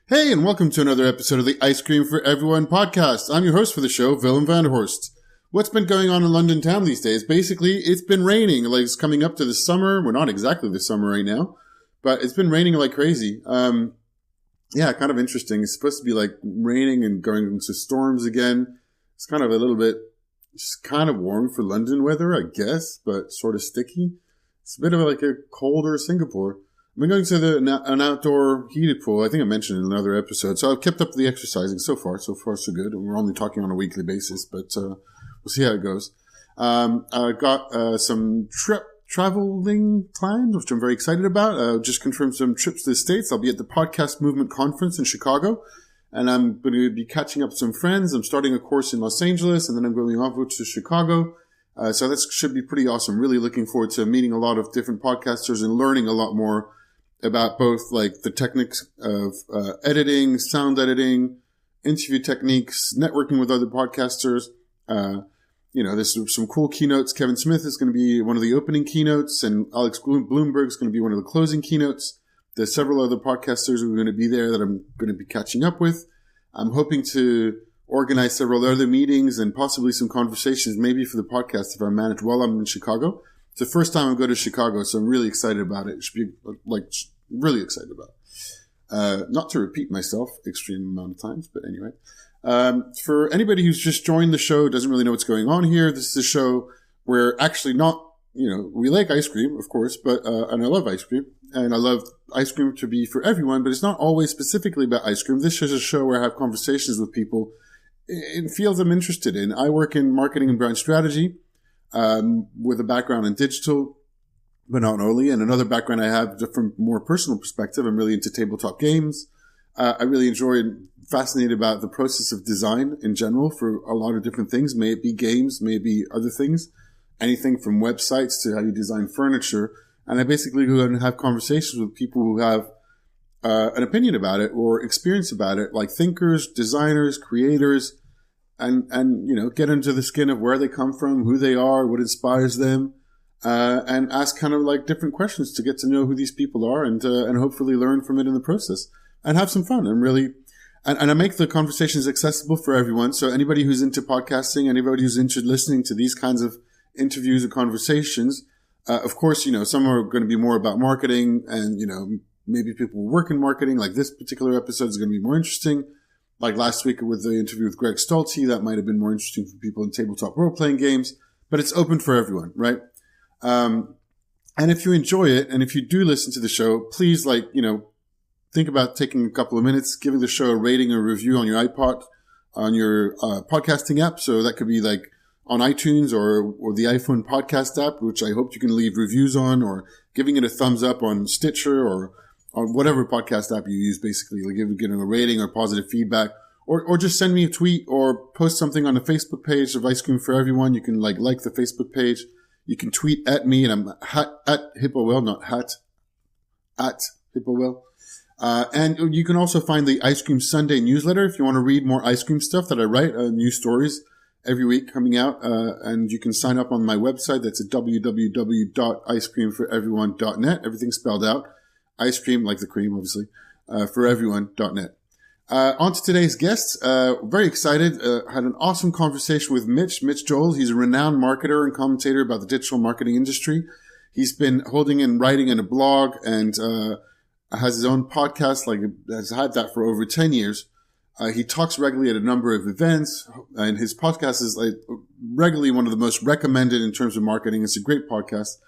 Hey, and welcome to another episode of the Ice Cream for Everyone podcast. I'm your host for the show, Willem van der Horst. What's been going on in London town these days? Basically, it's been raining. Like, it's coming up to the summer. We're not exactly the summer right now, but it's been raining like crazy. Yeah, kind of interesting. It's supposed to be like raining and going into storms again. It's kind of a little bit, just kind of warm for London weather, I guess, but sort of sticky. It's a bit of like a colder Singapore. I've been going to an outdoor heated pool. I think I mentioned in another episode. So I've kept up the exercising so far. So far, so good. And we're only talking on a weekly basis, but we'll see how it goes. I got some traveling planned, which I'm very excited about. Just confirmed some trips to the States. I'll be at the Podcast Movement Conference in Chicago. And I'm going to be catching up with some friends. I'm starting a course in Los Angeles, and then I'm going off to Chicago. So that should be pretty awesome. Really looking forward to meeting a lot of different podcasters and learning a lot more about both like the techniques of editing, sound editing, interview techniques, networking with other podcasters. There's some cool keynotes. Kevin Smith is going to be one of the opening keynotes, and Alex Bloomberg is going to be one of the closing keynotes. There's several other podcasters who are going to be there that I'm going to be catching up with. I'm hoping to organize several other meetings and possibly some conversations, maybe for the podcast if I manage while I'm in Chicago. It's the first time I go to Chicago, so I'm really excited about it. It should be really excited about it. Not to repeat myself extreme amount of times, but anyway. For anybody who's just joined the show, doesn't really know what's going on here, this is a show where actually we like ice cream, of course, but, and I love ice cream, and I love ice cream to be for everyone, but it's not always specifically about ice cream. This is a show where I have conversations with people in fields I'm interested in. I work in marketing and brand strategy, with a background in digital, but not only. And another background I have from more personal perspective, I'm really into tabletop games. I really enjoy and fascinated about the process of design in general for a lot of different things. May it be games, may it be other things, anything from websites to how you design furniture. And I basically go and have conversations with people who have an opinion about it or experience about it, like thinkers, designers, creators, and get into the skin of where they come from, who they are, what inspires them, and ask kind of like different questions to get to know who these people are and hopefully learn from it in the process and have some fun and really, and I make the conversations accessible for everyone. So anybody who's into podcasting, anybody who's into listening to these kinds of interviews or conversations, of course, some are going to be more about marketing and, maybe people who work in marketing, like this particular episode is going to be more interesting. Like last week with the interview with Greg Stolze, that might have been more interesting for people in tabletop role-playing games, but it's open for everyone, right? And if you enjoy it, and if you do listen to the show, please think about taking a couple of minutes, giving the show a rating or review on your iPod, on your podcasting app. So that could be like on iTunes or the iPhone podcast app, which I hope you can leave reviews on, or giving it a thumbs up on Stitcher or on whatever podcast app you use, basically, like giving a rating or positive feedback, or just send me a tweet or post something on the Facebook page of Ice Cream for Everyone. You can like the Facebook page. You can tweet at me, and I'm at HippoWell, not at HippoWell. And you can also find the Ice Cream Sunday newsletter if you want to read more ice cream stuff that I write, new stories every week coming out. And you can sign up on my website. That's at www.icecreamforeveryone.net. Everything's spelled out. Ice cream, like the cream, obviously, foreveryone.net. On to today's guest. Very excited. Had an awesome conversation with Mitch Joel. He's a renowned marketer and commentator about the digital marketing industry. He's been holding and writing in a blog and, has his own podcast, has had that for over 10 years. He talks regularly at a number of events, and his podcast is regularly one of the most recommended in terms of marketing. It's a great podcast.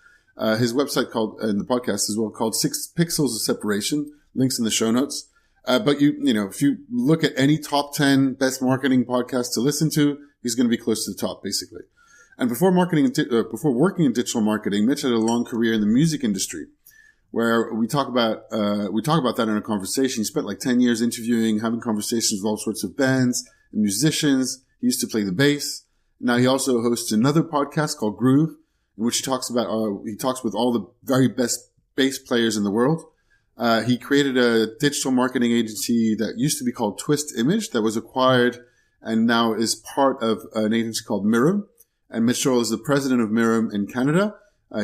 His website and the podcast as well, called 6 Pixels of Separation. Links in the show notes. But if you look at any top 10 best marketing podcasts to listen to, he's going to be close to the top, basically. And before working in digital marketing, Mitch had a long career in the music industry, where we talk about that in a conversation. He spent like 10 years interviewing, having conversations with all sorts of bands and musicians. He used to play the bass. Now he also hosts another podcast called Groove, in which he talks with all the very best bass players in the world. He created a digital marketing agency that used to be called Twist Image that was acquired and now is part of an agency called Mirum. And Mitch Joel is the president of Mirum in Canada.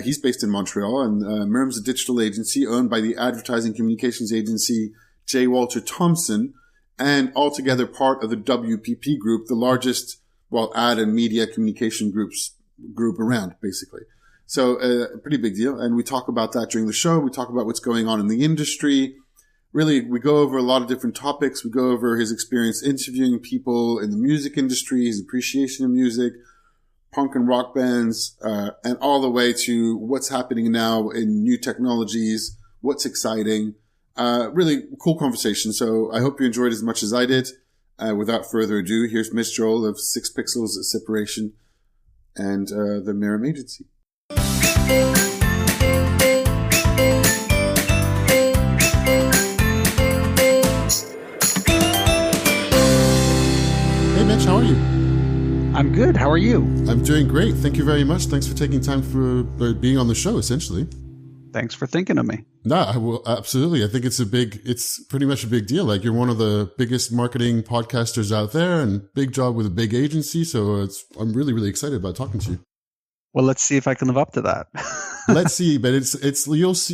He's based in Montreal, and Mirum's a digital agency owned by the advertising communications agency J. Walter Thompson, and altogether part of the WPP Group, the largest, ad and media communication group around, basically. So a pretty big deal. And we talk about that during the show. We talk about what's going on in the industry. Really, we go over a lot of different topics. We go over his experience interviewing people in the music industry, his appreciation of music, punk and rock bands, and all the way to what's happening now in new technologies, what's exciting. Really cool conversation. So I hope you enjoyed as much as I did. Without further ado, here's Mitch Joel of 6 Pixels Separation and the Mirum Agency. Hey Mitch, how are you? I'm good. How are you? I'm doing great. Thank you very much. Thanks for taking time for being on the show, essentially. Thanks for thinking of me. No, absolutely. I think it's pretty much a big deal. Like, you're one of the biggest marketing podcasters out there, and big job with a big agency. So I'm really, really excited about talking to you. Well, let's see if I can live up to that. Let's see, but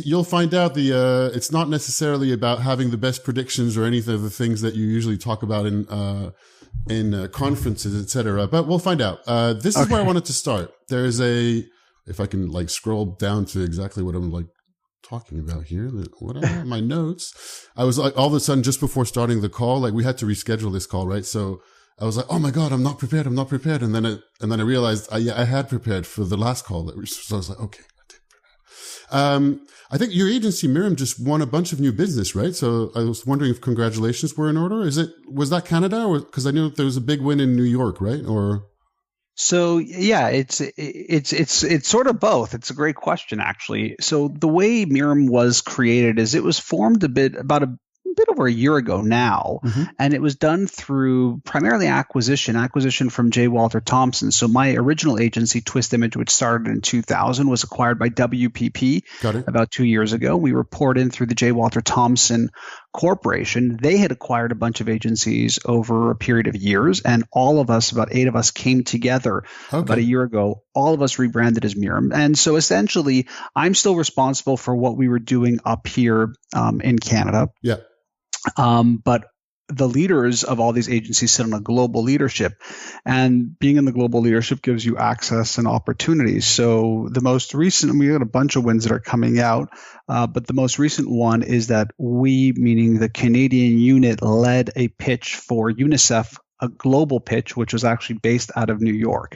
you'll find out it's not necessarily about having the best predictions or any of the things that you usually talk about in conferences, etc. But we'll find out. This is where I wanted to start. There's if I can scroll down to exactly what I'm talking about here. What are my notes? I was all of a sudden, just before starting the call, we had to reschedule this call, right? So I was like, oh my God, I'm not prepared. And then I realized I had prepared for the last call. So I was like, okay. I think your agency, Mirum, just won a bunch of new business, right? So I was wondering if congratulations were in order. Was that Canada, or because I knew there was a big win in New York, right? Or so yeah, it's sort of both. It's a great question, actually. So the way Mirum was created is it was formed about a bit over a year ago now, and it was done through primarily acquisition from J. Walter Thompson. So my original agency, Twist Image, which started in 2000, was acquired by WPP about 2 years ago. We report in through the J. Walter Thompson Corporation. They had acquired a bunch of agencies over a period of years, and all of us, about 8 of us, came together about a year ago. All of us rebranded as Mirum. And so essentially, I'm still responsible for what we were doing up here in Canada. Yeah. But the leaders of all these agencies sit on a global leadership, and being in the global leadership gives you access and opportunities. So the most recent, we got a bunch of wins that are coming out, but the most recent one is that we, meaning the Canadian unit, led a pitch for UNICEF, a global pitch, which was actually based out of New York.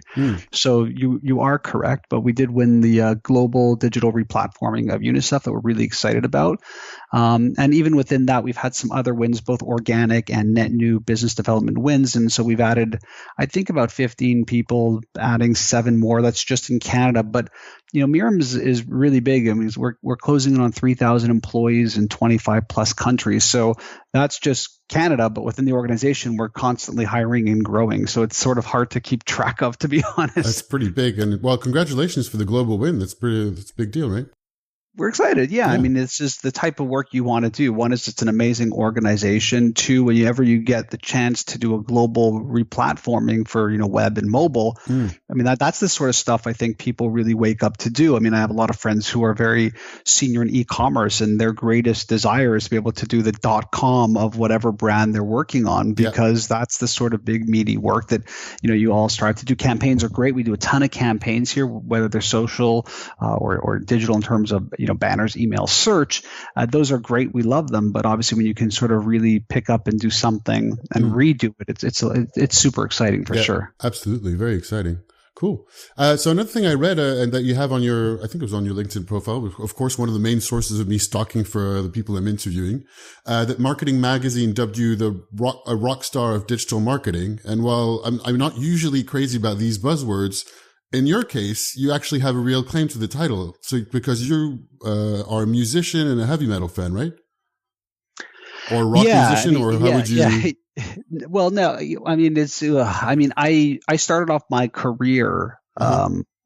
So you are correct, but we did win the global digital replatforming of UNICEF that we're really excited about. And even within that, we've had some other wins, both organic and net new business development wins. And so we've added, I think, about 15 people, adding 7 more. That's just in Canada. But Mirum is really big. I mean, we're closing in on 3,000 employees in 25 plus countries. So that's just Canada, but within the organization, we're constantly hiring and growing. So it's sort of hard to keep track of, to be honest. That's pretty big. And congratulations for the global win. That's a big deal, right? We're excited. Yeah. I mean, it's just the type of work you want to do. One is it's an amazing organization. 2, whenever you get the chance to do a global replatforming for, web and mobile, I mean, that's the sort of stuff I think people really wake up to do. I mean, I have a lot of friends who are very senior in e-commerce, and their greatest desire is to be able to do the .com of whatever brand they're working on, because that's the sort of big meaty work that, you all strive to do. Campaigns are great. We do a ton of campaigns here, whether they're social or digital in terms of, banners, email, search. Those are great. We love them. But obviously, when you can sort of really pick up and do something and redo it, it's super exciting for sure. Absolutely. Very exciting. Cool. So another thing I read and that you have on I think it was on your LinkedIn profile, of course, one of the main sources of me stalking for the people I'm interviewing, that Marketing Magazine dubbed you a rock star of digital marketing. And while I'm not usually crazy about these buzzwords, in your case, you actually have a real claim to the title. So, because you are a musician and a heavy metal fan, right? Or a rock musician, or how would you? Yeah. Well, no, I mean, I started off my career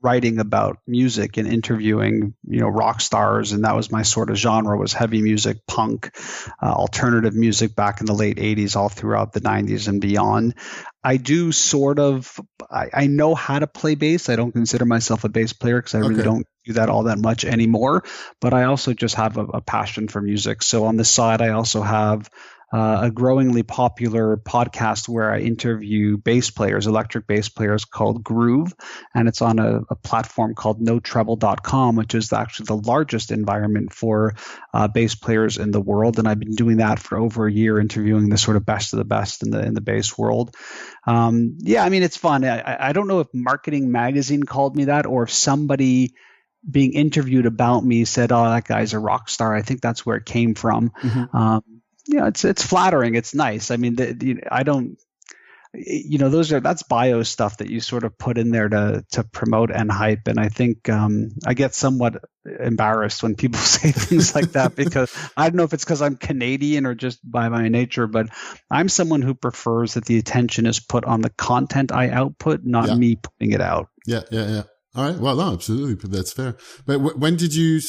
writing about music and interviewing, rock stars. And that was my sort of genre, was heavy music, punk, alternative music back in the late 80s, all throughout the 90s and beyond. I do sort of, I know how to play bass. I don't consider myself a bass player because I really don't do that all that much anymore, but I also just have a passion for music. So on the side, I also have a growingly popular podcast where I interview bass players, electric bass players, called Groove. And it's on a platform called notreble.com, which is actually the largest environment for bass players in the world. And I've been doing that for over a year, interviewing the sort of best of the best in the bass world. Yeah, I mean, it's fun. I don't know if Marketing Magazine called me that, or if somebody being interviewed about me said, "Oh, that guy's a rock star." I think that's where it came from. Yeah, it's flattering. It's nice. I mean, I don't, that's bio stuff that you sort of put in there to promote and hype. And I think I get somewhat embarrassed when people say things like that, because I don't know if it's because I'm Canadian or just by my nature, but I'm someone who prefers that the attention is put on the content I output, not me putting it out. Yeah. All right. Well, no, absolutely. That's fair. But when did you,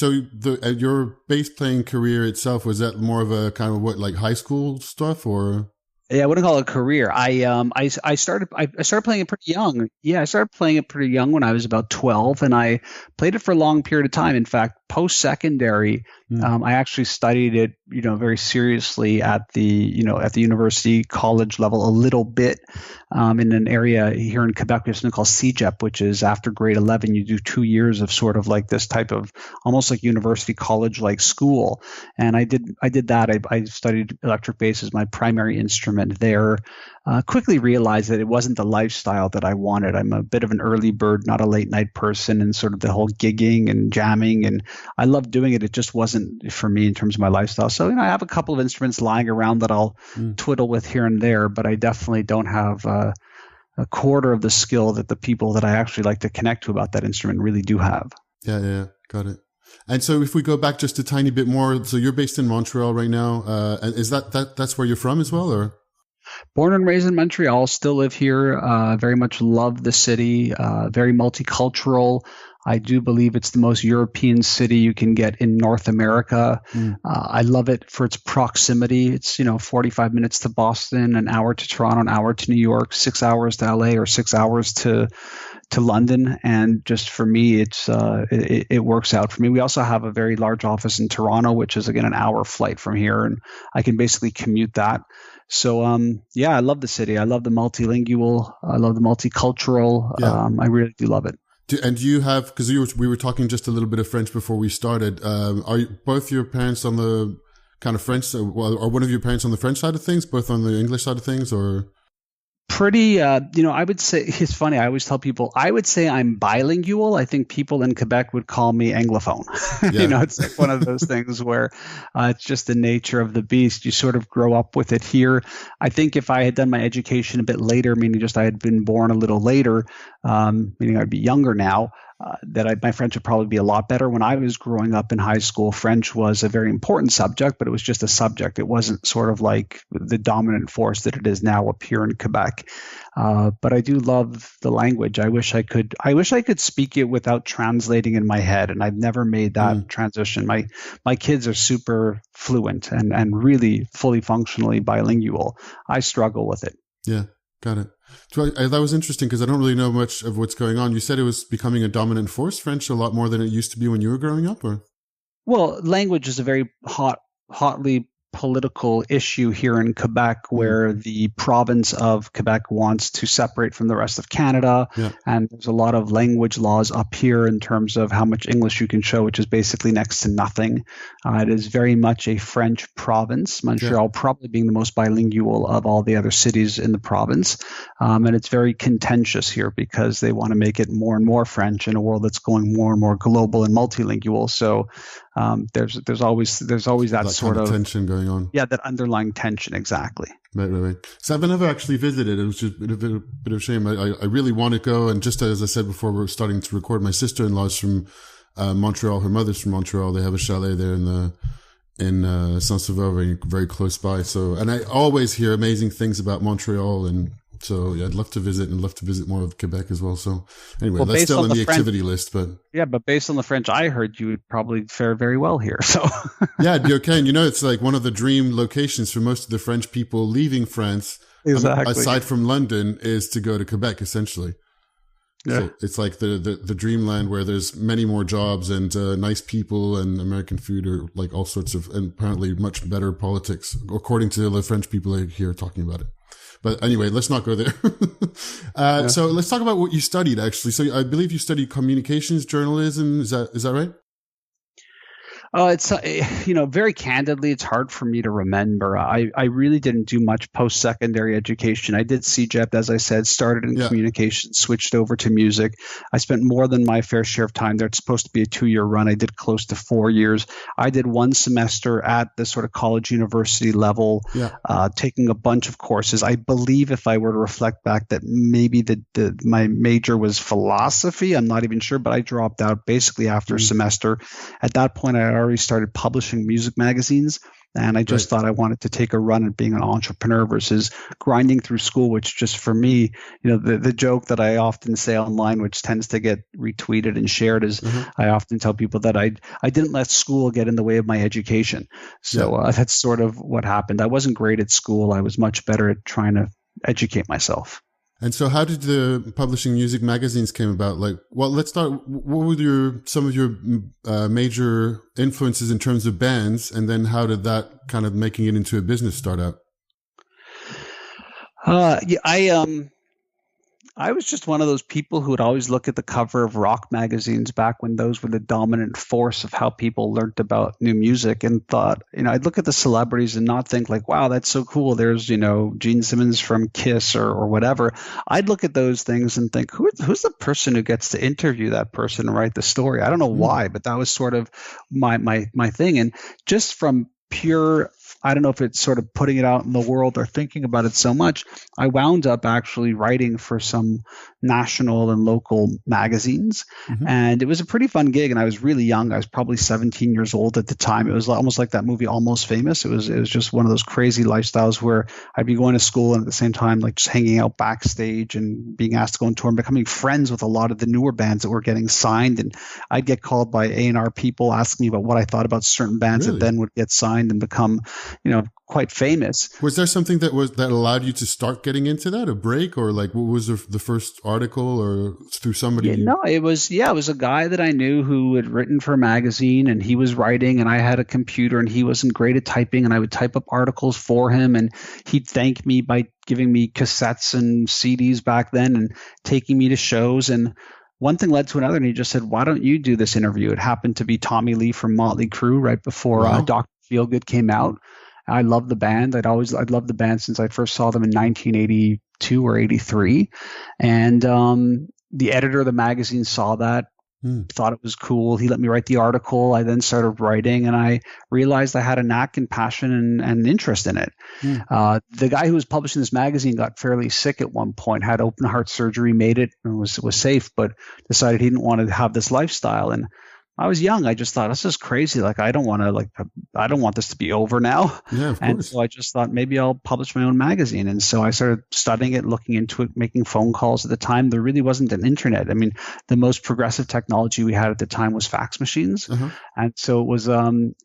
your bass playing career itself, was that more of a kind of like high school stuff, or? Yeah, I wouldn't call it a career. I started playing it pretty young. Yeah, I started playing it pretty young when I was about 12, and I played it for a long period of time. In fact, post-secondary, I actually studied it, very seriously at the university college level a little bit, in an area here in Quebec. We have something called CEGEP, which is after grade 11, you do 2 years of sort of like this type of almost like university college like school. And I did that. I studied electric bass as my primary instrument there. Quickly realized that it wasn't the lifestyle that I wanted. I'm a bit of an early bird, not a late night person, and sort of the whole gigging and jamming, and I love doing it. It just wasn't for me in terms of my lifestyle. So, I have a couple of instruments lying around that I'll twiddle with here and there, but I definitely don't have a quarter of the skill that the people that I actually like to connect to about that instrument really do have. Yeah. Got it. And so if we go back just a tiny bit more, so you're based in Montreal right now. And is that's where you're from as well, or? Born and raised in Montreal, still live here. Very much love the city. Very multicultural. I do believe it's the most European city you can get in North America. I love it for its proximity. It's 45 minutes to Boston, an hour to Toronto, an hour to New York, 6 hours to LA, or 6 hours to London. And just for me, it works out for me. We also have a very large office in Toronto, which is again an hour flight from here, and I can basically commute that. So, I love the city. I love the multilingual. I love the multicultural. I really do love it. And do you have, because we were talking just a little bit of French before we started, are both your parents on the kind of French, or one of your parents on the French side of things, both on the English side of things, or? Pretty, I would say, it's funny, I always tell people, I would say I'm bilingual. I think people in Quebec would call me Anglophone. Yeah. It's like one of those things where it's just the nature of the beast. You sort of grow up with it here. I think if I had done my education a bit later, meaning just I had been born a little later, meaning I'd be younger now, my French would probably be a lot better. When I was growing up in high school, French was a very important subject, but it was just a subject. It wasn't sort of like the dominant force that it is now up here in Quebec. But I do love the language. I wish I could speak it without translating in my head, and I've never made that transition. My kids are super fluent and really fully functionally bilingual. I struggle with it. Yeah, got it. So that was interesting because I don't really know much of what's going on. You said it was becoming a dominant force, French, a lot more than it used to be when you were growing up, or? Well, language is a very hotly political issue here in Quebec, where the province of Quebec wants to separate from the rest of Canada. Yeah. And there's a lot of language laws up here in terms of how much English you can show, which is basically next to nothing. It is very much a French province, Montreal probably being the most bilingual of all the other cities in the province. And it's very contentious here because they want to make it more and more French in a world that's going more and more global and multilingual. So there's always that sort of tension going on. Yeah, that underlying tension, exactly. Right. So I've never actually visited. It was just a bit of a shame. I really want to go. And just as I said before, we're starting to record. My sister-in-law's from Montreal. Her mother's from Montreal. They have a chalet there in Saint-Sauveur, very, very close by. So, and I always hear amazing things about Montreal, and so I'd love to visit and love to visit more of Quebec as well. So anyway, that's still on the activity list, but yeah, but based on the French I heard, you would probably fare very well here. So yeah, it'd be okay. And it's like one of the dream locations for most of the French people leaving France, exactly. Aside from London, is to go to Quebec, essentially. Yeah. So it's like the dreamland where there's many more jobs and nice people and American food or like all sorts of, and apparently much better politics, according to the French people here talking about it. But anyway, let's not go there. So let's talk about what you studied actually. So I believe you studied communications journalism. Is that right? It's very candidly, it's hard for me to remember. I really didn't do much post-secondary education. I did CJEP, as I said, started in communications, switched over to music. I spent more than my fair share of time there. It's supposed to be a 2-year run. I did close to 4 years. I did 1 semester at the sort of college university level, taking a bunch of courses. I believe if I were to reflect back that maybe my major was philosophy. I'm not even sure, but I dropped out basically after a semester. At that point, I already started publishing music magazines, and I just thought I wanted to take a run at being an entrepreneur versus grinding through school, which just for me, the joke that I often say online, which tends to get retweeted and shared, is I often tell people that I didn't let school get in the way of my education. So that's sort of what happened. I wasn't great at school. I was much better at trying to educate myself. And so how did the publishing music magazines came about? Like, well, let's start. What were some of your major influences in terms of bands? And then how did that kind of making it into a business start out? I was just one of those people who would always look at the cover of rock magazines back when those were the dominant force of how people learned about new music, and thought, I'd look at the celebrities and not think like, wow, that's so cool. There's, Gene Simmons from Kiss or whatever. I'd look at those things and think, who's the person who gets to interview that person and write the story? I don't know why, but that was sort of my thing. And just from pure, I don't know if it's sort of putting it out in the world or thinking about it so much, I wound up actually writing for some national and local magazines. And it was a pretty fun gig. And I was really young. I was probably 17 years old at the time. It was almost like that movie, Almost Famous. It was just one of those crazy lifestyles where I'd be going to school and at the same time, like just hanging out backstage and being asked to go on tour and becoming friends with a lot of the newer bands that were getting signed. And I'd get called by A&R people asking me about what I thought about certain bands that then would get signed and become, quite famous. Was there something that allowed you to start getting into that, a break, or like what was the first article, or through somebody? It was a guy that I knew who had written for a magazine, and he was writing, and I had a computer, and he wasn't great at typing, and I would type up articles for him, and he'd thank me by giving me cassettes and CDs back then and taking me to shows. And one thing led to another, and he just said, why don't you do this interview? It happened to be Tommy Lee from Motley Crue right before Dr. Feelgood came out. I loved the band. I'd loved the band since I first saw them in 1982 or 83. And the editor of the magazine saw that, thought it was cool. He let me write the article. I then started writing, and I realized I had a knack and passion and interest in it. The guy who was publishing this magazine got fairly sick at one point, had open heart surgery, made it, and was safe, but decided he didn't want to have this lifestyle. And I was young. I just thought, this is crazy. Like, I don't want this to be over now. Yeah, of course. And so I just thought maybe I'll publish my own magazine. And so I started studying it, looking into it, making phone calls. At the time, there really wasn't an internet. I mean, the most progressive technology we had at the time was fax machines. And so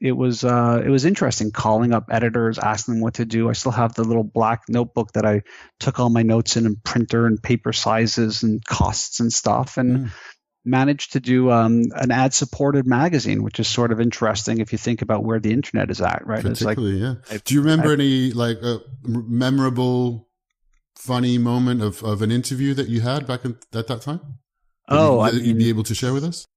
it was interesting calling up editors, asking them what to do. I still have the little black notebook that I took all my notes in, and printer and paper sizes and costs and stuff. And managed to do an ad-supported magazine, which is sort of interesting if you think about where the internet is at, right? Particularly, do you remember any like a memorable, funny moment of an interview that you had back at that time? That you'd be able to share with us?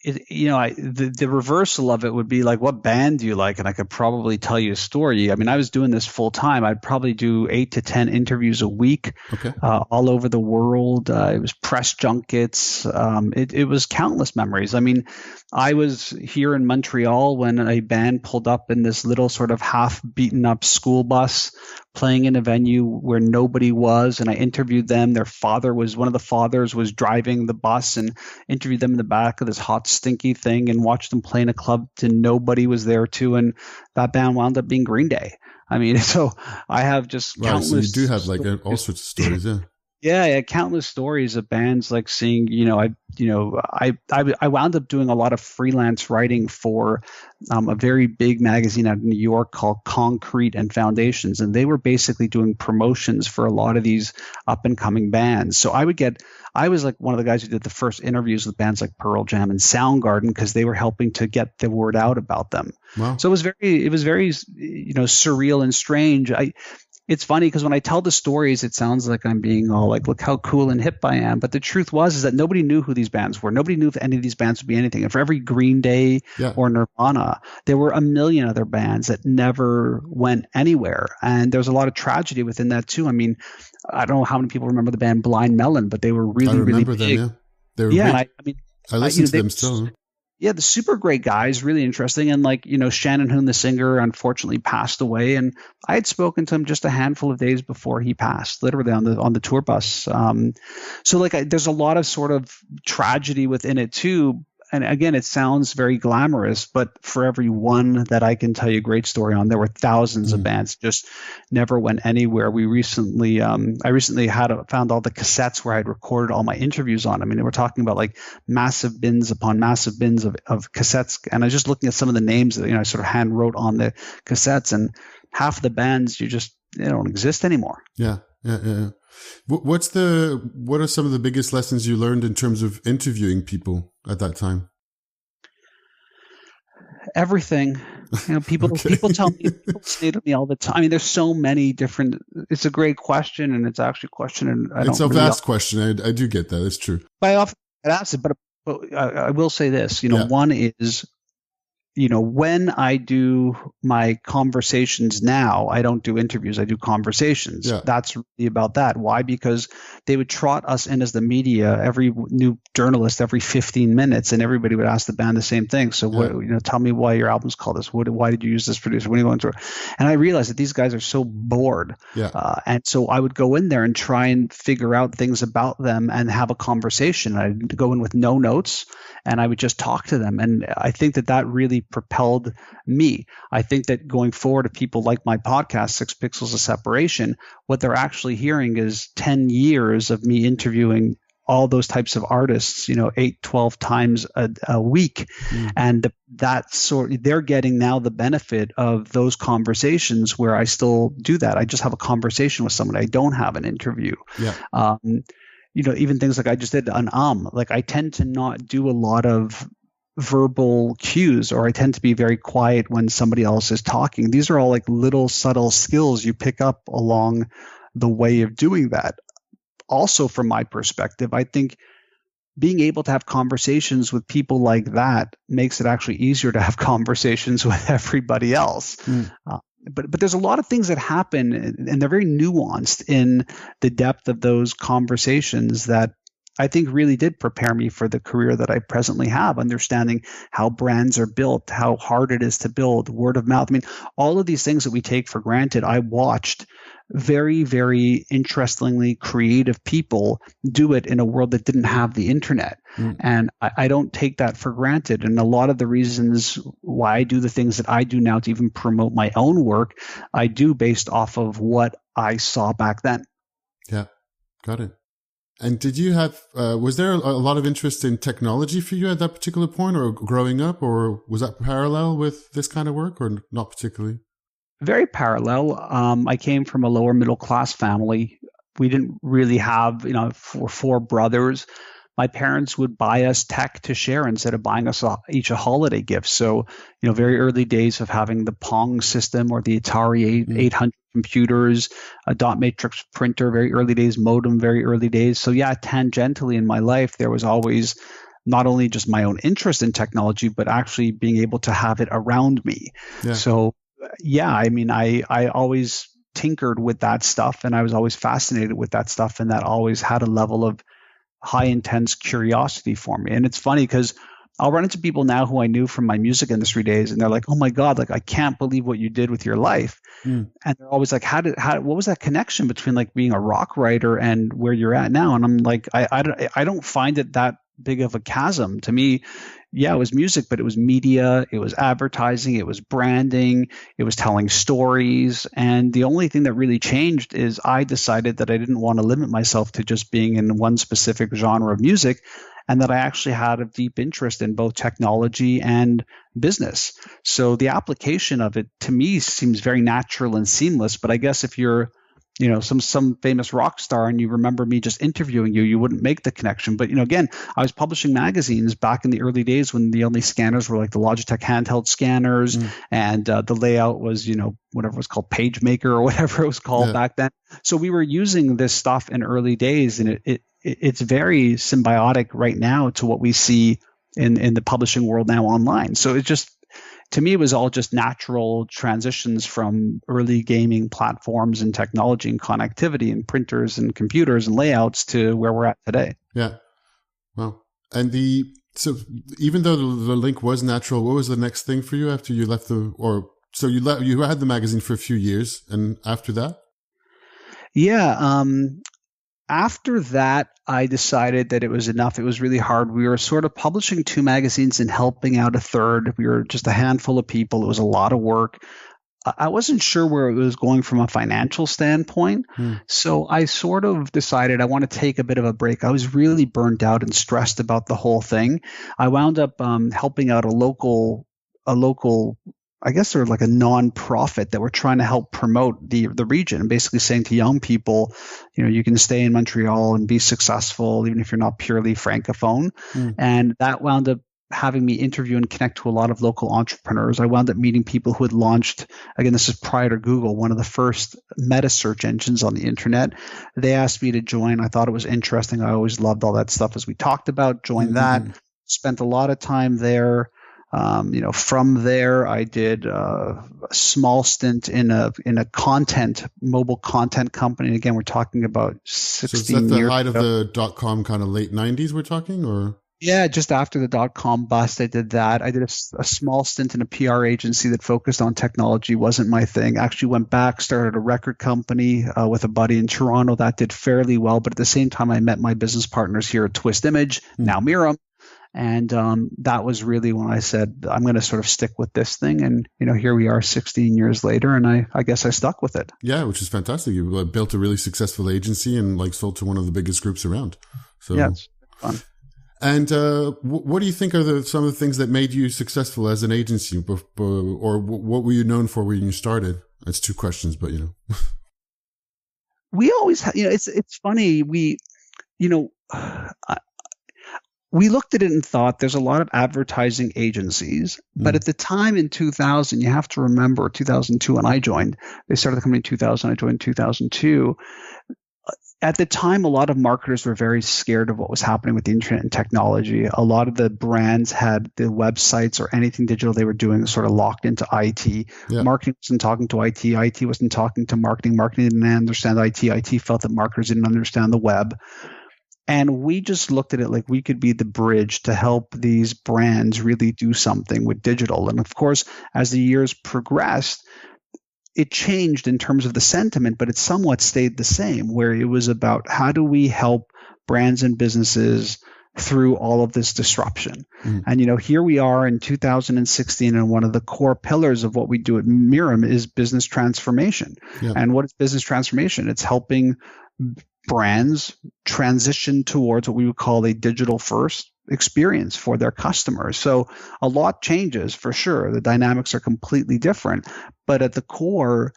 The reversal of it would be like, what band do you like? And I could probably tell you a story. I mean, I was doing this full time. I'd probably do 8 to 10 interviews a week, all over the world. It was press junkets. It was countless memories. I mean, I was here in Montreal when a band pulled up in this little sort of half beaten up school bus, playing in a venue where nobody was, and I interviewed them. One of the fathers was driving the bus, and interviewed them in the back of this hot, stinky thing, and watched them play in a club and nobody was there too. And that band wound up being Green Day. I mean, so I have just countless. So you do have like all sorts of stories, Yeah, countless stories of bands like seeing, I wound up doing a lot of freelance writing for a very big magazine out of New York called Concrete and Foundations, and they were basically doing promotions for a lot of these up and coming bands. So I was like one of the guys who did the first interviews with bands like Pearl Jam and Soundgarden because they were helping to get the word out about them. Wow. So it was very, surreal and strange. It's funny because when I tell the stories, it sounds like I'm being all like, look how cool and hip I am. But the truth is that nobody knew who these bands were. Nobody knew if any of these bands would be anything. And for every Green Day or Nirvana, there were a million other bands that never went anywhere. And there's a lot of tragedy within that too. I mean, I don't know how many people remember the band Blind Melon, but they were really, really big. Them, yeah. They were big. I listen to them still. Yeah, the super great guys, really interesting. And Shannon Hoon, the singer, unfortunately passed away. And I had spoken to him just a handful of days before he passed, literally on the tour bus. There's a lot of sort of tragedy within it too. And again, it sounds very glamorous, but for every one that I can tell you a great story on, there were thousands of bands just never went anywhere. I recently found all the cassettes where I'd recorded all my interviews on. I mean, we're talking about like massive bins upon massive bins of cassettes. And I was just looking at some of the names that, I sort of hand wrote on the cassettes, and half the bands they don't exist anymore. Yeah. What are some of the biggest lessons you learned in terms of interviewing people at that time? Everything. People tell me, people say to me all the time. I mean, there's so many different. It's a great question, and it's actually a question, and it's a vast question. I do get that. It's true. But I often ask it, but I will say this. One is, when I do my conversations now, I don't do interviews. I do conversations. Yeah. That's really about that. Why? Because they would trot us in as the media, every new journalist, every 15 minutes, and everybody would ask the band the same thing. So, tell me why your album's called this. Why did you use this producer? What are you going through? And I realized that these guys are so bored. Yeah. And so I would go in there and try and figure out things about them and have a conversation. I'd go in with no notes, and I would just talk to them. And I think that really propelled me. I think that going forward, if people like my podcast, 6 Pixels of Separation, what they're actually hearing is 10 years of me interviewing all those types of artists, 8, 12 times a week. And they're getting now the benefit of those conversations where I still do that. I just have a conversation with someone. I don't have an interview. Yeah. Even things like I just did an like I tend to not do a lot of verbal cues, or I tend to be very quiet when somebody else is talking. These are all like little subtle skills you pick up along the way of doing that. Also, from my perspective, I think being able to have conversations with people like that makes it actually easier to have conversations with everybody else. But there's a lot of things that happen, and they're very nuanced in the depth of those conversations that I think really did prepare me for the career that I presently have, understanding how brands are built, how hard it is to build, word of mouth. I mean, all of these things that we take for granted, I watched very, very interestingly creative people do it in a world that didn't have the internet. And I don't take that for granted. And a lot of the reasons why I do the things that I do now to even promote my own work, I do based off of what I saw back then. Yeah, got it. And did you have, was there a lot of interest in technology for you at that particular point, or growing up, or was that parallel with this kind of work, or not particularly? Very parallel. I came from a lower middle class family. We didn't really have, four brothers. My parents would buy us tech to share instead of buying us each a holiday gift. So, very early days of having the Pong system or the Atari 800 computers, a dot matrix printer, very early days, modem, very early days. So yeah, tangentially in my life, there was always not only just my own interest in technology, but actually being able to have it around me. Yeah. So yeah, I mean, I always tinkered with that stuff, and I was always fascinated with that stuff, and that always had a level of high intense curiosity for me. And it's funny because I'll run into people now who I knew from my music industry days, and they're like, "Oh my God, like I can't believe what you did with your life." And they're always like, what was that connection between like being a rock writer and where you're at now? And I'm like, I don't find it that big of a chasm. To me, yeah, it was music, but it was media, it was advertising, it was branding, it was telling stories. And the only thing that really changed is I decided that I didn't want to limit myself to just being in one specific genre of music, and that I actually had a deep interest in both technology and business. So the application of it to me seems very natural and seamless. But I guess if you're some famous rock star and you remember me just interviewing you, you wouldn't make the connection. But again, I was publishing magazines back in the early days when the only scanners were like the Logitech handheld scanners, and the layout was whatever it was called, PageMaker or whatever it was called back then. So we were using this stuff in early days, and it's very symbiotic right now to what we see in the publishing world now online. So it just, to me, it was all just natural transitions from early gaming platforms and technology and connectivity and printers and computers and layouts to where we're at today. Yeah. Well, and so even though the link was natural, what was the next thing for you after you left you had the magazine for a few years, and after that? Yeah. After that, I decided that it was enough. It was really hard. We were sort of publishing 2 magazines and helping out a third. We were just a handful of people. It was a lot of work. I wasn't sure where it was going from a financial standpoint. So I sort of decided I want to take a bit of a break. I was really burnt out and stressed about the whole thing. I wound up helping out a local, I guess they're like a non-profit that were trying to help promote the region, and basically saying to young people, you can stay in Montreal and be successful even if you're not purely francophone. And that wound up having me interview and connect to a lot of local entrepreneurs. I wound up meeting people who had launched, again, this is prior to Google, one of the first meta search engines on the internet. They asked me to join. I thought it was interesting. I always loved all that stuff, as we talked about. Joined that, spent a lot of time there. From there, I did a small stint in a mobile content company. And again, we're talking about 16 years. So is that the height of the .com kind of late 90s we're talking, or? Yeah, just after the .com bust, I did that. I did a small stint in a PR agency that focused on technology. Wasn't my thing. Actually went back, started a record company with a buddy in Toronto. That did fairly well. But at the same time, I met my business partners here at Twist Image, now Mirum. And that was really when I said, I'm going to sort of stick with this thing. And, here we are 16 years later, and I guess I stuck with it. Yeah, which is fantastic. You built a really successful agency and sold to one of the biggest groups around. So yeah, it's fun. And what do you think are some of the things that made you successful as an agency, or what were you known for when you started? That's 2 questions, but we always it's funny. We looked at it and thought there's a lot of advertising agencies, but at the time in 2000, you have to remember 2002 when I joined. They started the company in 2000. I joined in 2002. At the time, a lot of marketers were very scared of what was happening with the internet and technology. A lot of the brands had the websites or anything digital they were doing sort of locked into IT. Yeah. Marketing wasn't talking to IT. IT wasn't talking to marketing. Marketing didn't understand IT. IT felt that marketers didn't understand the web. And we just looked at it like we could be the bridge to help these brands really do something with digital. And of course, as the years progressed, it changed in terms of the sentiment, but it somewhat stayed the same, where it was about how do we help brands and businesses through all of this disruption. And, here we are in 2016, and one of the core pillars of what we do at Mirum is business transformation. Yeah. And what is business transformation? It's helping brands transition towards what we would call a digital first experience for their customers. So a lot changes for sure. The dynamics are completely different, but at the core,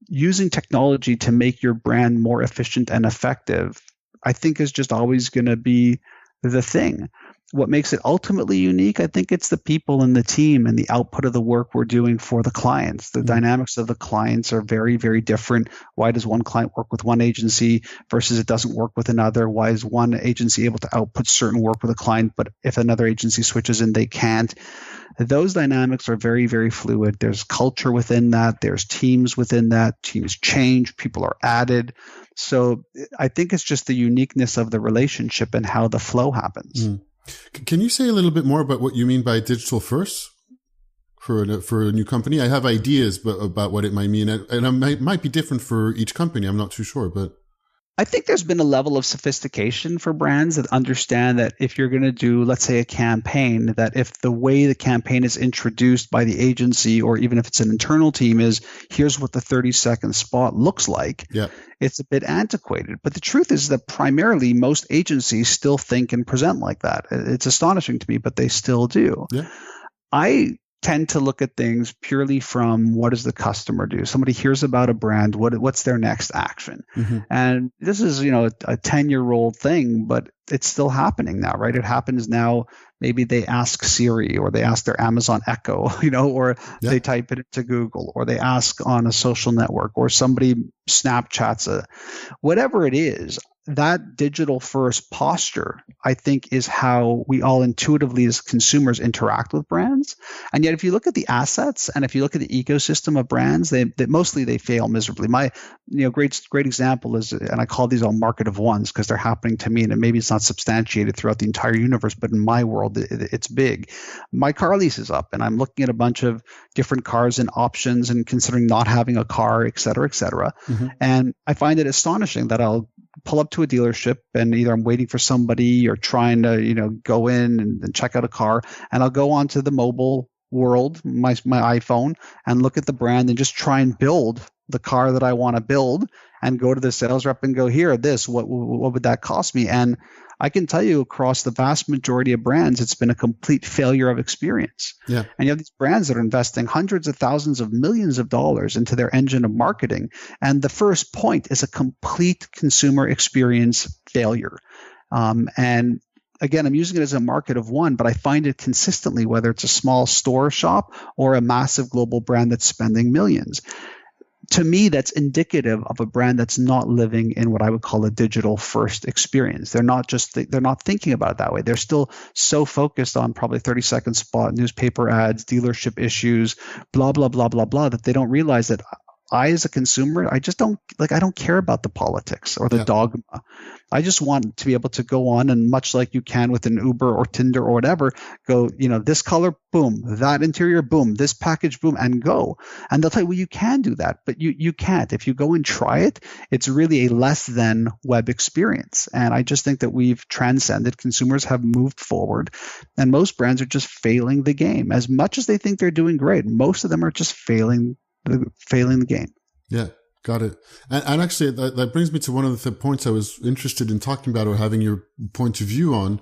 using technology to make your brand more efficient and effective, I think is just always going to be the thing. What makes it ultimately unique, I think it's the people and the team and the output of the work we're doing for the clients. The dynamics of the clients are very, very different. Why does one client work with one agency versus it doesn't work with another? Why is one agency able to output certain work with a client, but if another agency switches in, they can't? Those dynamics are very, very fluid. There's culture within that. There's teams within that. Teams change. People are added. So I think it's just the uniqueness of the relationship and how the flow happens. Can you say a little bit more about what you mean by digital first for a new company? I have ideas about what it might mean, and it might be different for each company. I'm not too sure, but I think there's been a level of sophistication for brands that understand that if you're going to do, let's say, a campaign, that if the way the campaign is introduced by the agency, or even if it's an internal team, is here's what the 30-second spot looks like, Yeah. it's a bit antiquated. But the truth is that primarily most agencies still think and present like that. It's astonishing to me, but they still do. Yeah. I tend to look at things purely from what does the customer do. Somebody hears about a brand, what's their next action? Mm-hmm. And this is, a 10-year-old thing, but it's still happening now, right? It happens now. Maybe they ask Siri, or they ask their Amazon Echo, or they type it into Google, or they ask on a social network, or somebody Snapchats whatever it is. That digital first posture, I think, is how we all intuitively as consumers interact with brands. And yet, if you look at the assets and if you look at the ecosystem of brands, they mostly they fail miserably. My great example is, and I call these all market of ones because they're happening to me, and maybe it's not substantiated throughout the entire universe, but in my world, it's big. My car lease is up, and I'm looking at a bunch of different cars and options and considering not having a car, et cetera, et cetera. Mm-hmm. And I find it astonishing that I'll pull up to a dealership and either I'm waiting for somebody or trying to, go in and check out a car, and I'll go onto the mobile world, my iPhone, and look at the brand and just try and build the car that I want to build, and go to the sales rep and go, here, what would that cost me? And I can tell you across the vast majority of brands, it's been a complete failure of experience. Yeah. And you have these brands that are investing hundreds of thousands of millions of dollars into their engine of marketing. And the first point is a complete consumer experience failure. And again, I'm using it as a market of one, but I find it consistently, whether it's a small store shop or a massive global brand that's spending millions. To me, that's indicative of a brand that's not living in what I would call a digital first experience. They're not thinking about it that way. They're still so focused on probably 30-second spot, newspaper ads, dealership issues, blah, blah, blah, blah, blah, that they don't realize that I, as a consumer, I just don't I don't care about the politics or the dogma. I just want to be able to go on, and much like you can with an Uber or Tinder or whatever, go, this color, boom, that interior, boom, this package, boom, and go. And they'll tell you, well, you can do that, but you can't. If you go and try it, it's really a less than web experience. And I just think that we've transcended. Consumers have moved forward, and most brands are just failing the game. As much as they think they're doing great, most of them are just failing the game. Yeah, got it. And actually, that brings me to one of the points I was interested in talking about, or having your point of view on.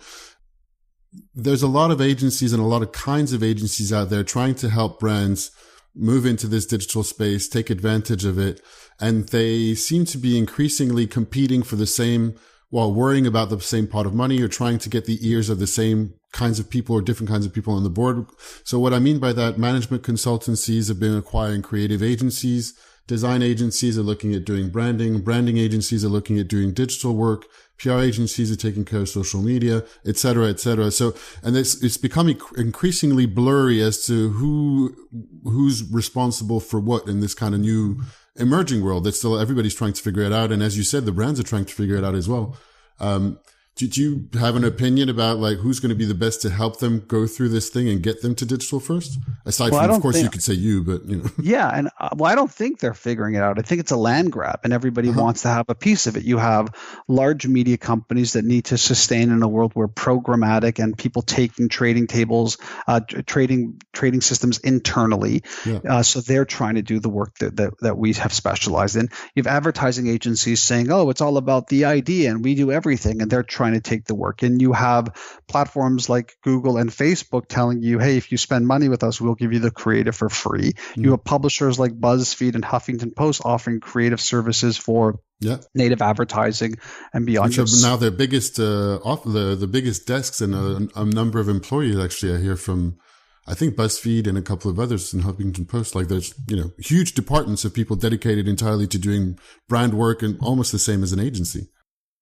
There's a lot of agencies and a lot of kinds of agencies out there trying to help brands move into this digital space, take advantage of it. And they seem to be increasingly competing for the same, while worrying about the same pot of money, or trying to get the ears of the same kinds of people or different kinds of people on the board. So what I mean by that, management consultancies have been acquiring creative agencies. Design agencies are looking at doing branding. Branding agencies are looking at doing digital work. PR agencies are taking care of social media, et cetera, et cetera. So, and it's becoming increasingly blurry as to who's responsible for what in this kind of new emerging world that still everybody's trying to figure it out. And as you said, the brands are trying to figure it out as well. Did you have an opinion about who's going to be the best to help them go through this thing and get them to digital first? Aside from, of course, you could say you, but Yeah, and I don't think they're figuring it out. I think it's a land grab, and everybody wants to have a piece of it. You have large media companies that need to sustain in a world where programmatic and people taking trading tables, trading systems internally. Yeah. So they're trying to do the work that we have specialized in. You have advertising agencies saying, "Oh, it's all about the idea, and we do everything," and they're trying to take the work. And you have platforms like Google and Facebook telling you, hey, if you spend money with us, we'll give you the creative for free. You have publishers like BuzzFeed and Huffington Post offering creative services for native advertising and beyond. Which are now their biggest, the biggest desks, and a number of employees. Actually, I hear from, I think, BuzzFeed and a couple of others in Huffington Post. There's, huge departments of people dedicated entirely to doing brand work, and almost the same as an agency.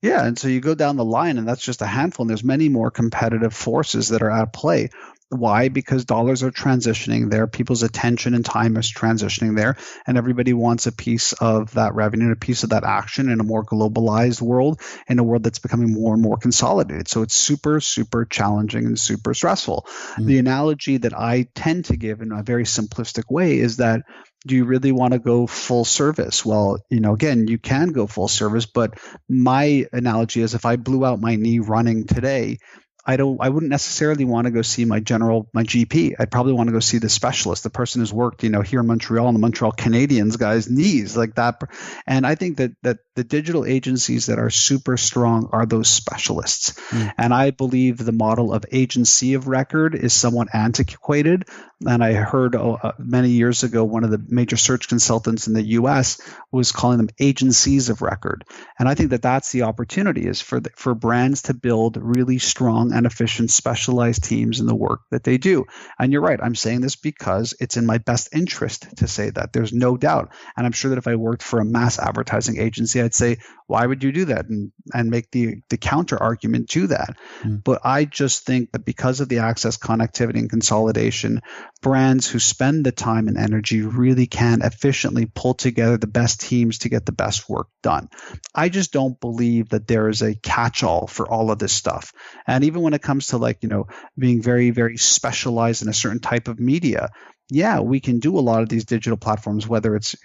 Yeah, and so you go down the line, and that's just a handful, and there's many more competitive forces that are at play. Why? Because dollars are transitioning there, people's attention and time is transitioning there, and everybody wants a piece of that revenue, a piece of that action in a more globalized world, in a world that's becoming more and more consolidated. So it's super, super challenging and super stressful. The analogy that I tend to give in a very simplistic way is that Do you really want to go full service? Well, again, you can go full service, but my analogy is if I blew out my knee running today, I wouldn't necessarily want to go see my GP. I'd probably want to go see the specialist, the person who's worked, here in Montreal and the Montreal Canadiens guys' knees like that. And I think that the digital agencies that are super strong are those specialists. And I believe the model of agency of record is somewhat antiquated. And I heard many years ago, one of the major search consultants in the US was calling them agencies of record. And I think that that's the opportunity is for brands to build really strong and efficient specialized teams in the work that they do. And you're right. I'm saying this because it's in my best interest to say that. There's no doubt. And I'm sure that if I worked for a mass advertising agency, I'd say, why would you do that? And make the counter argument to that. But I just think that because of the access, connectivity, and consolidation, brands who spend the time and energy really can efficiently pull together the best teams to get the best work done. I just don't believe that there is a catch-all for all of this stuff. And even when it comes to being very, very specialized in a certain type of media, yeah, we can do a lot of these digital platforms, whether it's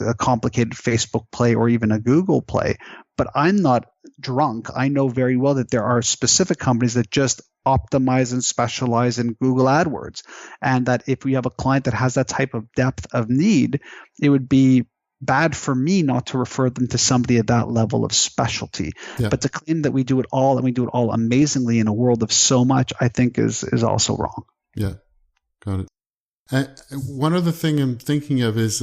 a complicated Facebook play or even a Google play. But I'm not drunk. I know very well that there are specific companies that just optimize and specialize in Google AdWords, and that if we have a client that has that type of depth of need, it would be bad for me not to refer them to somebody at that level of specialty. Yeah. But to claim that we do it all and we do it all amazingly in a world of so much, I think is also wrong. Yeah, got it. One other thing I'm thinking of is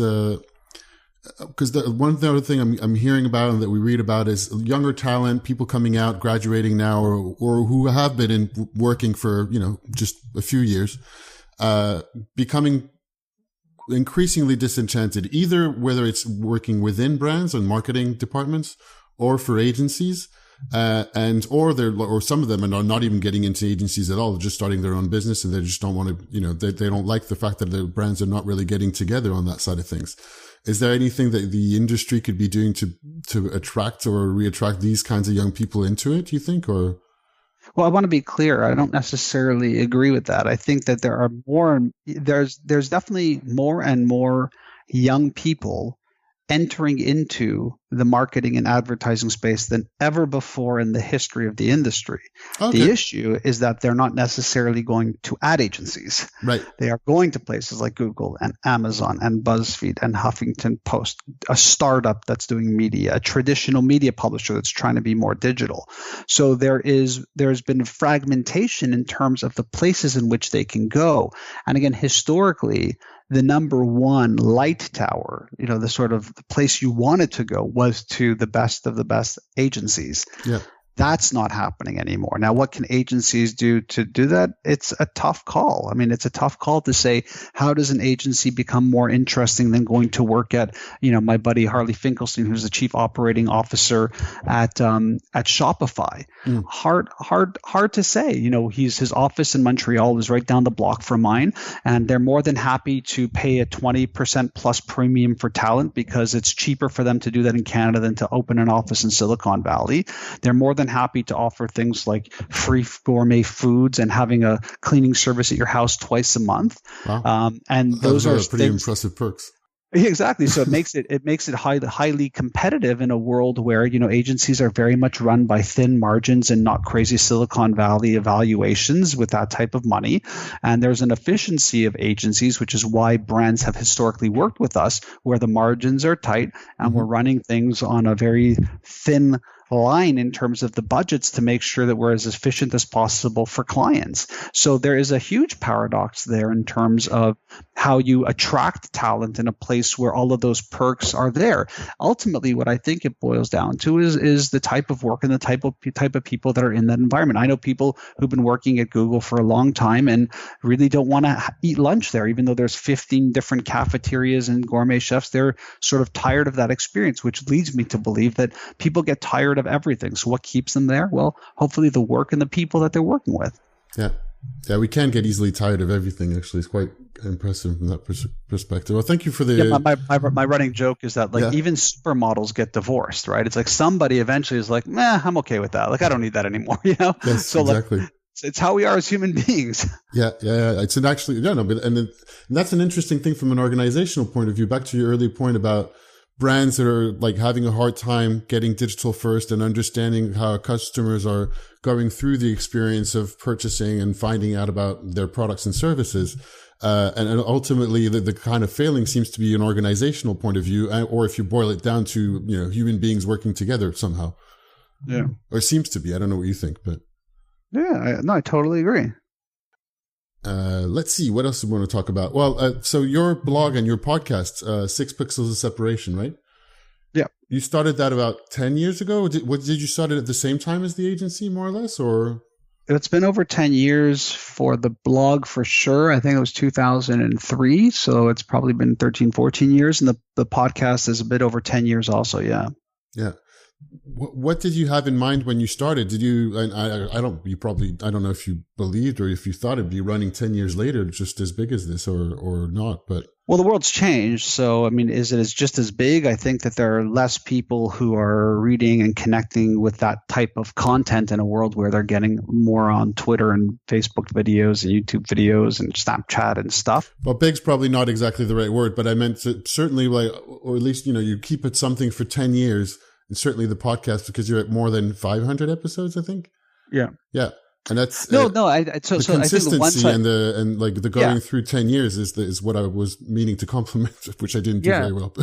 because one other thing I'm hearing about and that we read about is younger talent, people coming out, graduating now, or who have been working for just a few years, becoming increasingly disenchanted, either whether it's working within brands and marketing departments or for agencies. Or some of them are not even getting into agencies at all. They're just starting their own business and they just don't want to, they don't like the fact that the brands are not really getting together on that side of things. Is there anything that the industry could be doing to attract or reattract these kinds of young people into it, do you think? Or? Well, I want to be clear. I don't necessarily agree with that. I think that there's definitely more and more young people entering into the marketing and advertising space than ever before in the history of the industry. Okay. The issue is that they're not necessarily going to ad agencies. Right. They are going to places like Google and Amazon and BuzzFeed and Huffington Post, a startup that's doing media, a traditional media publisher that's trying to be more digital. So there's been fragmentation in terms of the places in which they can go. And again, historically, the number one light tower, the sort of the place you wanted to go was to the best of the best agencies. Yeah. That's not happening anymore. Now, what can agencies do to do that? It's a tough call. I mean, it's a tough call to say, how does an agency become more interesting than going to work at, my buddy Harley Finkelstein, who's the chief operating officer at Shopify. Hard to say. His office in Montreal is right down the block from mine, and they're more than happy to pay a 20% plus premium for talent because it's cheaper for them to do that in Canada than to open an office in Silicon Valley. They're more than happy to offer things like free gourmet foods and having a cleaning service at your house twice a month. Wow. And those are pretty impressive perks. Exactly. So it makes it highly competitive in a world where, agencies are very much run by thin margins and not crazy Silicon Valley evaluations with that type of money. And there's an efficiency of agencies, which is why brands have historically worked with us, where the margins are tight and we're running things on a very thin line in terms of the budgets to make sure that we're as efficient as possible for clients. So there is a huge paradox there in terms of how you attract talent in a place where all of those perks are there. Ultimately, what I think it boils down to is the type of work and the type of people that are in that environment. I know people who've been working at Google for a long time and really don't want to eat lunch there, even though there's 15 different cafeterias and gourmet chefs. They're sort of tired of that experience, which leads me to believe that people get tired of everything. So what keeps them there? Well, hopefully the work and the people that they're working with. Yeah. Yeah, we can get easily tired of everything, actually. It's quite impressive from that perspective. Well, thank you for the... Yeah, my running joke is that even supermodels get divorced, right? It's like somebody eventually is like, I'm okay with that. Like, I don't need that anymore, Yes, so exactly. It's how we are as human beings. Yeah. It's an actually, yeah, no, but, and that's an interesting thing from an organizational point of view. Back to your earlier point about brands that are like having a hard time getting digital first and understanding how customers are going through the experience of purchasing and finding out about their products and services. And ultimately the kind of failing seems to be an organizational point of view, or if you boil it down to, human beings working together somehow. Yeah. Or seems to be. I don't know what you think, but. Yeah, I totally agree. Let's see. What else do we want to talk about? Well, so your blog and your podcast, 6 Pixels of Separation, right? Yeah. You started that about 10 years ago? Did you start it at the same time as the agency, more or less, or? It's been over 10 years for the blog for sure. I think it was 2003. So it's probably been 13, 14 years. And the podcast is a bit over 10 years also. Yeah. Yeah. What did you have in mind when you started? Did you, I don't know if you believed or if you thought it'd be running 10 years later, just as big as this or not, but. Well, the world's changed. So, I mean, is it just as big? I think that there are less people who are reading and connecting with that type of content in a world where they're getting more on Twitter and Facebook videos and YouTube videos and Snapchat and stuff. Well, big's probably not exactly the right word, but I meant certainly or at least, you keep it something for 10 years. And certainly the podcast, because you're at more than 500 episodes, I think. Yeah. Yeah. And that's so the consistency and the going through 10 years is what I was meaning to compliment, which I didn't do very well.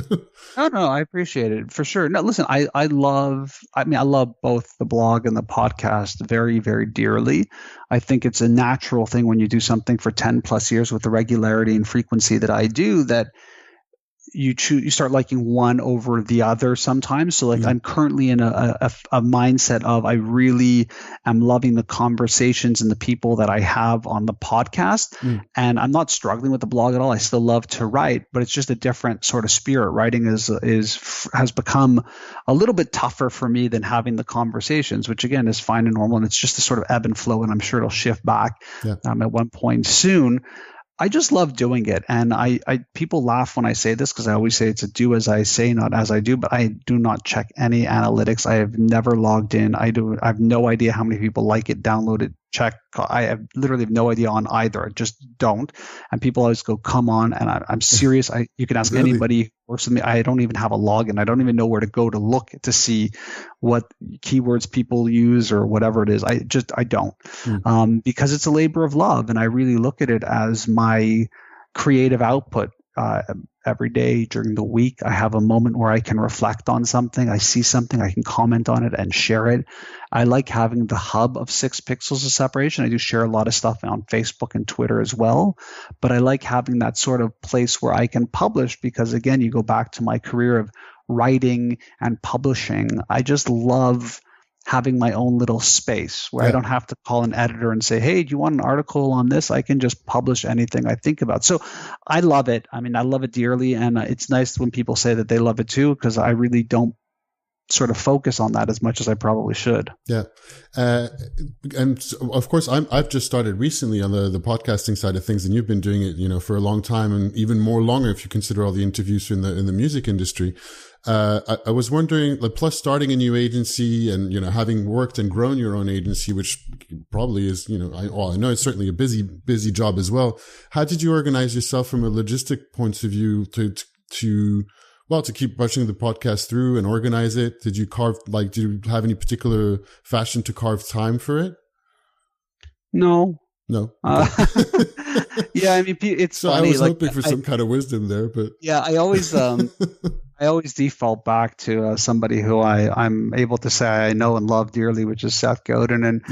No, I appreciate it for sure. No, listen, I love both the blog and the podcast very, very dearly. I think it's a natural thing when you do something for 10 plus years with the regularity and frequency that I do, that you start liking one over the other sometimes. So I'm currently in a mindset of, I really am loving the conversations and the people that I have on the podcast. And I'm not struggling with the blog at all. I still love to write, but it's just a different sort of spirit. Writing has become a little bit tougher for me than having the conversations, which again is fine and normal. And it's just a sort of ebb and flow. And I'm sure it'll shift back at one point soon. I just love doing it. And people laugh when I say this, because I always say it's a do as I say, not as I do, but I do not check any analytics. I have never logged in. I have no idea how many people like it, download it, check. I have literally no idea on either. I just don't. And people always go, come on. And I'm serious. You can ask anybody who works with me. I don't even have a login. I don't even know where to go to look to see what keywords people use or whatever it is. I don't. Because it's a labor of love. And I really look at it as my creative output. Every day during the week, I have a moment where I can reflect on something. I see something, I can comment on it and share it. I like having the hub of 6 Pixels of Separation. I do share a lot of stuff on Facebook and Twitter as well, but I like having that sort of place where I can publish, because again, you go back to my career of writing and publishing. I just love having my own little space where I don't have to call an editor and say, hey, do you want an article on this? I can just publish anything I think about. So I love it. I mean, I love it dearly. And it's nice when people say that they love it too, because I really don't sort of focus on that as much as I probably should. Yeah. And of course, I've just started recently on the podcasting side of things, and you've been doing it, for a long time, and even more longer if you consider all the interviews in the music industry. I was wondering, plus starting a new agency and, having worked and grown your own agency, which probably is, I know it's certainly a busy job as well. How did you organize yourself from a logistic point of view to keep pushing the podcast through and organize it? Did you did you have any particular fashion to carve time for it? No. Yeah, I mean, it's so funny. I was hoping for some kind of wisdom there, but yeah, I always default back to somebody who I'm able to say I know and love dearly, which is Seth Godin. And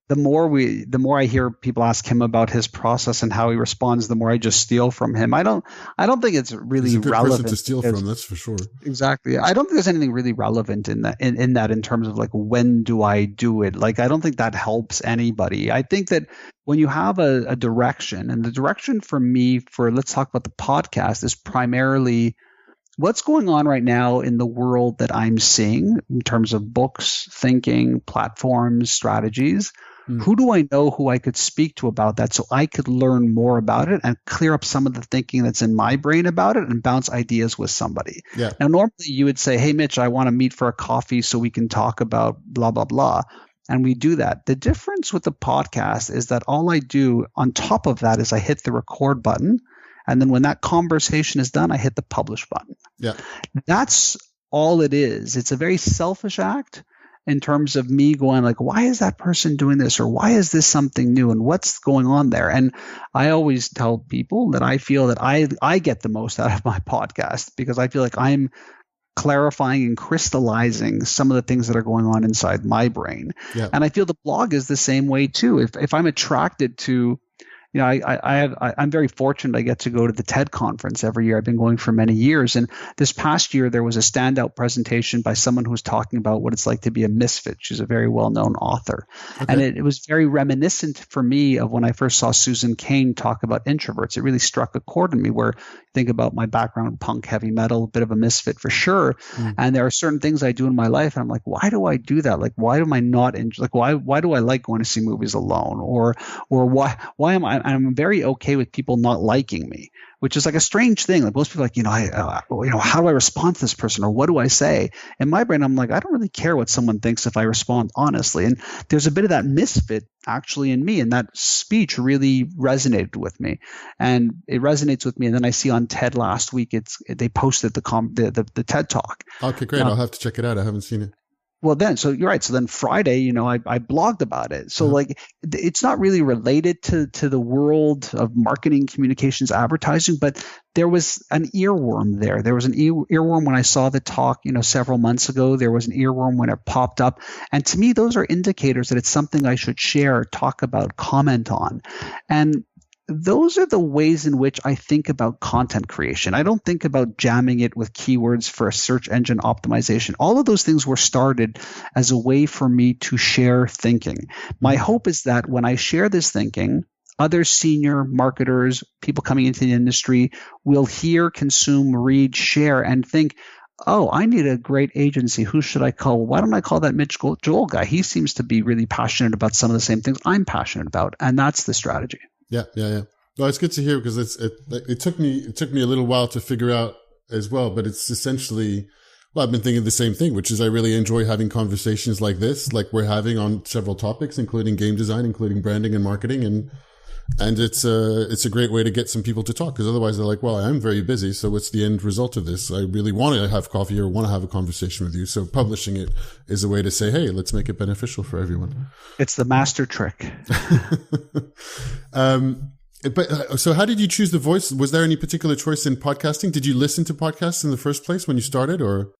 the more I hear people ask him about his process and how he responds, the more I just steal from him. I don't think it's really He's a good relevant person to steal from. That's for sure. Exactly. I don't think there's anything really relevant in that in terms of when do I do it? I don't think that helps anybody. I think that when you have a direction, and the direction for me let's talk about the podcast, is primarily what's going on right now in the world that I'm seeing in terms of books, thinking, platforms, strategies. Who do I know who I could speak to about that so I could learn more about it and clear up some of the thinking that's in my brain about it and bounce ideas with somebody? Now, normally you would say, hey, Mitch, I want to meet for a coffee so we can talk about blah, blah, blah. and we do that. The difference with the podcast is that all I do on top of that is I hit the record button. And then when that conversation is done, I hit the publish button. Yeah. That's all it is. It's a very selfish act in terms of me going like, why is that person doing this? Or why is this something new? And what's going on there? And I always tell people that I feel that I get the most out of my podcast because I feel like I'm clarifying and crystallizing some of the things that are going on inside my brain. Yeah. And I feel the blog is the same way too. If I'm attracted to, I'm very fortunate I get to go to the TED conference every year. I've been going for many years. And this past year, there was a standout presentation by someone who was talking about what it's like to be a misfit. She's a very well-known author. Okay. And it was very reminiscent for me of when I first saw Susan Cain talk about introverts. It really struck a chord in me where think about my background, punk, heavy metal, a bit of a misfit for sure. And there are certain things I do in my life. And I'm like, why do I do that? Like, why am I not why do I like going to see movies alone? Or why am I? I'm very okay with people not liking me, which is like a strange thing. Like most people are like, how do I respond to this person or what do I say? In my brain, I'm like, I don't really care what someone thinks if I respond honestly. And there's a bit of that misfit actually in me. And that speech really resonated with me and it resonates with me. And then I see on TED last week, they posted the TED Talk. Okay, great. I'll have to check it out. I haven't seen it. Well, so you're right. So then Friday, I blogged about it. So like, it's not really related to the world of marketing, communications, advertising, but there was an earworm there. There was an earworm when I saw the talk, several months ago. There was an earworm when it popped up. And to me, those are indicators that it's something I should share, talk about, comment on. And those are the ways in which I think about content creation. I don't think about jamming it with keywords for a search engine optimization. All of those things were started as a way for me to share thinking. My hope is that when I share this thinking, other senior marketers, people coming into the industry will hear, consume, read, share, and think, oh, I need a great agency. Who should I call? Why don't I call that Mitch Joel guy? He seems to be really passionate about some of the same things I'm passionate about. And that's the strategy. Yeah. Well, it's good to hear because it took me a little while to figure out as well, but it's essentially, I've been thinking the same thing, which is I really enjoy having conversations like this, like we're having on several topics, including game design, including branding and marketing. And it's a great way to get some people to talk because otherwise they're like, well, I'm very busy. So what's the end result of this? I really want to have coffee or want to have a conversation with you. So publishing it is a way to say, hey, let's make it beneficial for everyone. It's the master trick. But so how did you choose the voice? Was there any particular choice in podcasting? Did you listen to podcasts in the first place when you started or?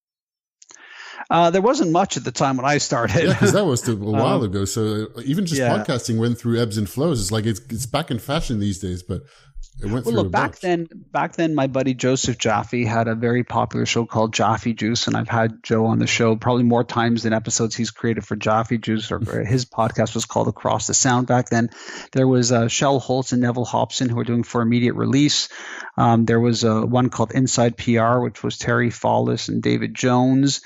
There wasn't much at the time when I started. Yeah, because that was a while ago. So even just podcasting went through ebbs and flows. It's like it's back in fashion these days, but it went through. Well, look, back then, my buddy Joseph Jaffe had a very popular show called Jaffe Juice, and I've had Joe on the show probably more times than episodes he's created for Jaffe Juice. Or his podcast was called Across the Sound. Back then, there was Shell Holtz and Neville Hobson who were doing for immediate release. There was one called Inside PR, which was Terry Fallis and David Jones.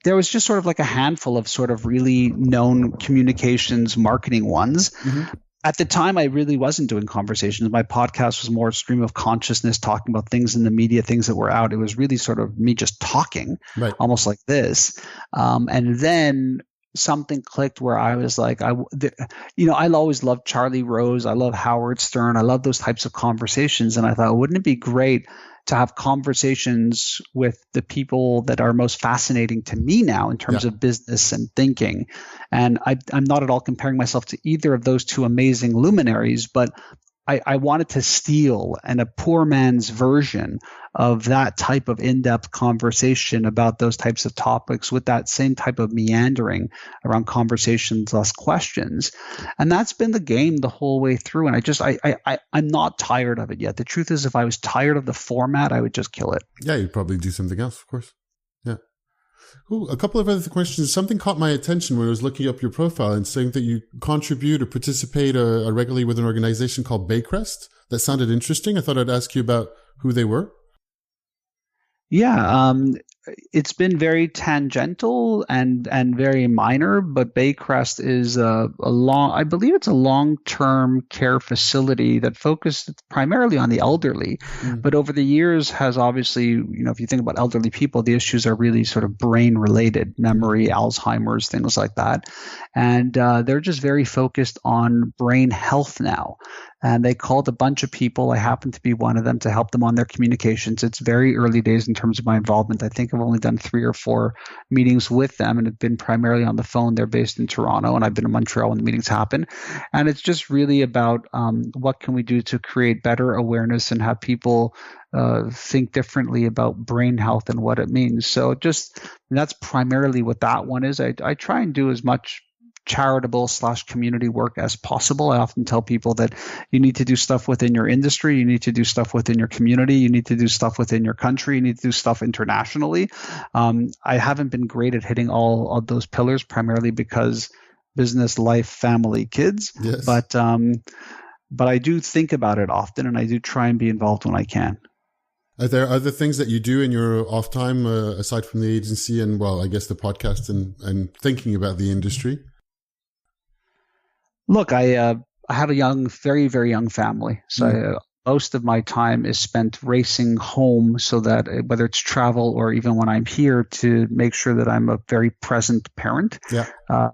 There was just sort of like a handful of sort of really known communications marketing ones. Mm-hmm. At the time, I really wasn't doing conversations. My podcast was more stream of consciousness, talking about things in the media, things that were out. It was really sort of me just talking, right, almost like this. And then something clicked where I was like, I always loved Charlie Rose. I love Howard Stern. I love those types of conversations. And I thought, wouldn't it be great to have conversations with the people that are most fascinating to me now in terms of business and thinking. And I'm not at all comparing myself to either of those two amazing luminaries, but I wanted to steal a poor man's version of that type of in-depth conversation about those types of topics with that same type of meandering around conversations, less questions. And that's been the game the whole way through. And I'm not tired of it yet. The truth is, if I was tired of the format, I would just kill it. Yeah, you'd probably do something else, of course. Yeah. Ooh, a couple of other questions. Something caught my attention when I was looking up your profile and saying that you contribute or participate regularly with an organization called Baycrest. That sounded interesting. I thought I'd ask you about who they were. Yeah. it's been very tangential and very minor, but Baycrest is I believe it's a long-term care facility that focused primarily on the elderly, but over the years has obviously, if you think about elderly people, the issues are really sort of brain-related, memory, Alzheimer's, things like that, and they're just very focused on brain health now. And they called a bunch of people. I happen to be one of them to help them on their communications. It's very early days in terms of my involvement. I think I've only done 3 or 4 meetings with them, and it's been primarily on the phone. They're based in Toronto, and I've been in Montreal when the meetings happen. And it's just really about what can we do to create better awareness and have people think differently about brain health and what it means. So that's primarily what that one is. I try and do as much charitable/community work as possible. I often tell people that you need to do stuff within your industry, you need to do stuff within your community, you need to do stuff within your country, you need to do stuff internationally. I haven't been great at hitting all of those pillars, primarily because business, life, family, kids. Yes. But I do think about it often, and I do try and be involved when I can. Are there other things that you do in your off time aside from the agency and, well, I guess the podcast and thinking about the industry? Look, I have a very, very young family. So most of my time is spent racing home, so that whether it's travel or even when I'm here, to make sure that I'm a very present parent. Yeah.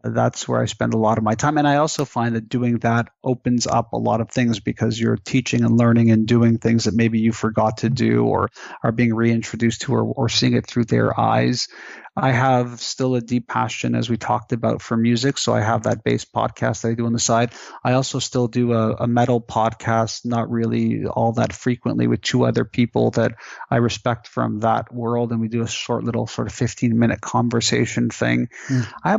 That's where I spend a lot of my time. And I also find that doing that opens up a lot of things, because you're teaching and learning and doing things that maybe you forgot to do or are being reintroduced to, or seeing it through their eyes. I have still a deep passion, as we talked about, for music. So I have that bass podcast that I do on the side. I also still do a metal podcast, not really all that frequently, with 2 other people that I respect from that world. And we do a short little sort of 15-minute conversation thing. I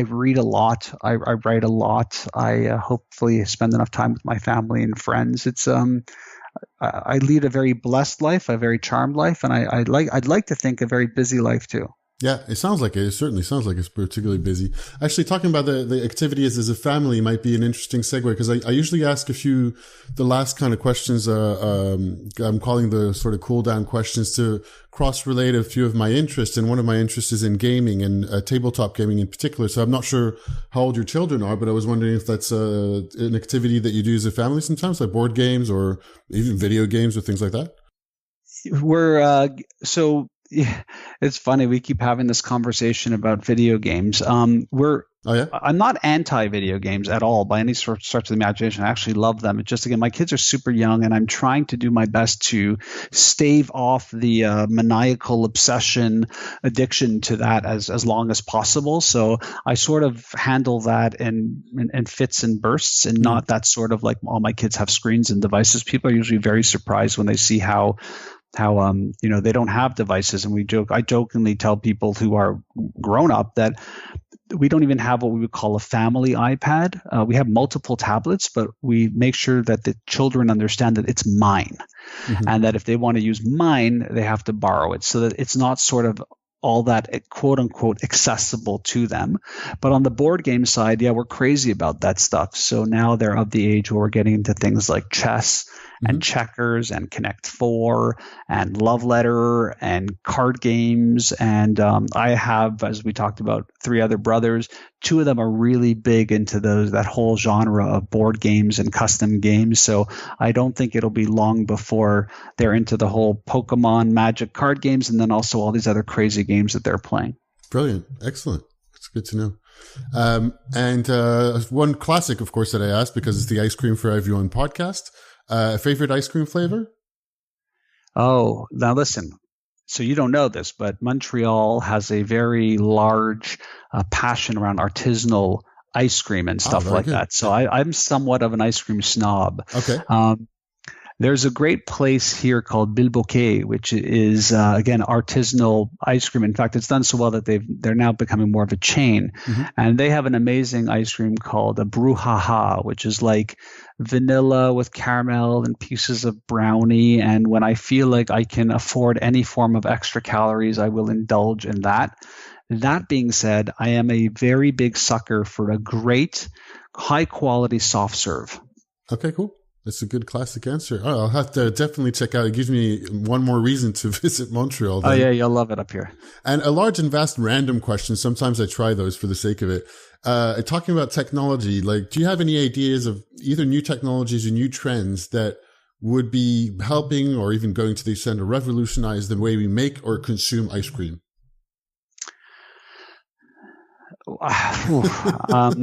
read a lot. I write a lot. I hopefully spend enough time with my family and friends. It's I lead a very blessed life, a very charmed life, and I'd like to think a very busy life too. Yeah, it sounds like it. It certainly sounds like it's particularly busy. Actually, talking about the activities as a family might be an interesting segue, because I usually ask the last kind of questions, I'm calling the sort of cool down questions, to cross-relate a few of my interests. And one of my interests is in gaming, and tabletop gaming in particular. So I'm not sure how old your children are, but I was wondering if that's an activity that you do as a family sometimes, like board games or even video games or things like that. Yeah, it's funny. We keep having this conversation about video games. I'm not anti-video games at all by any stretch of the imagination. I actually love them. It's just, again, my kids are super young, and I'm trying to do my best to stave off the maniacal obsession addiction to that as long as possible. So I sort of handle that in fits and bursts, and not that sort of like all my kids have screens and devices. People are usually very surprised when they see how they don't have devices. And I jokingly tell people who are grown up that we don't even have what we would call a family iPad. We have multiple tablets, but we make sure that the children understand that it's mine, and that if they want to use mine, they have to borrow it, so that it's not sort of all that quote unquote accessible to them. But on the board game side, we're crazy about that stuff. So now they're of the age where we're getting into things like chess and checkers and Connect 4 and Love Letter and card games. And I have, as we talked about, 3 other brothers. 2 of them are really big into that whole genre of board games and custom games. So I don't think it'll be long before they're into the whole Pokemon Magic card games, and then also all these other crazy games that they're playing. Brilliant. Excellent. That's good to know. And one classic, of course, that I asked, because it's the Ice Cream for Everyone podcast. Favorite ice cream flavor? Oh, now listen. So you don't know this, but Montreal has a very large passion around artisanal ice cream and stuff like that. So I'm somewhat of an ice cream snob. Okay. There's a great place here called Bilboquet, which is, again, artisanal ice cream. In fact, it's done so well that they're now becoming more of a chain. And they have an amazing ice cream called a brouhaha, which is like vanilla with caramel and pieces of brownie. And when I feel like I can afford any form of extra calories, I will indulge in that. That being said, I am a very big sucker for a great, high-quality soft serve. Okay, cool. That's a good classic answer. Oh, I'll have to definitely check out. It gives me one more reason to visit Montreal then. Oh, yeah, you'll love it up here. And a large and vast random question. Sometimes I try those for the sake of it. Talking about technology, like, do you have any ideas of either new technologies or new trends that would be helping or even going to the extent to revolutionize the way we make or consume ice cream? Well, I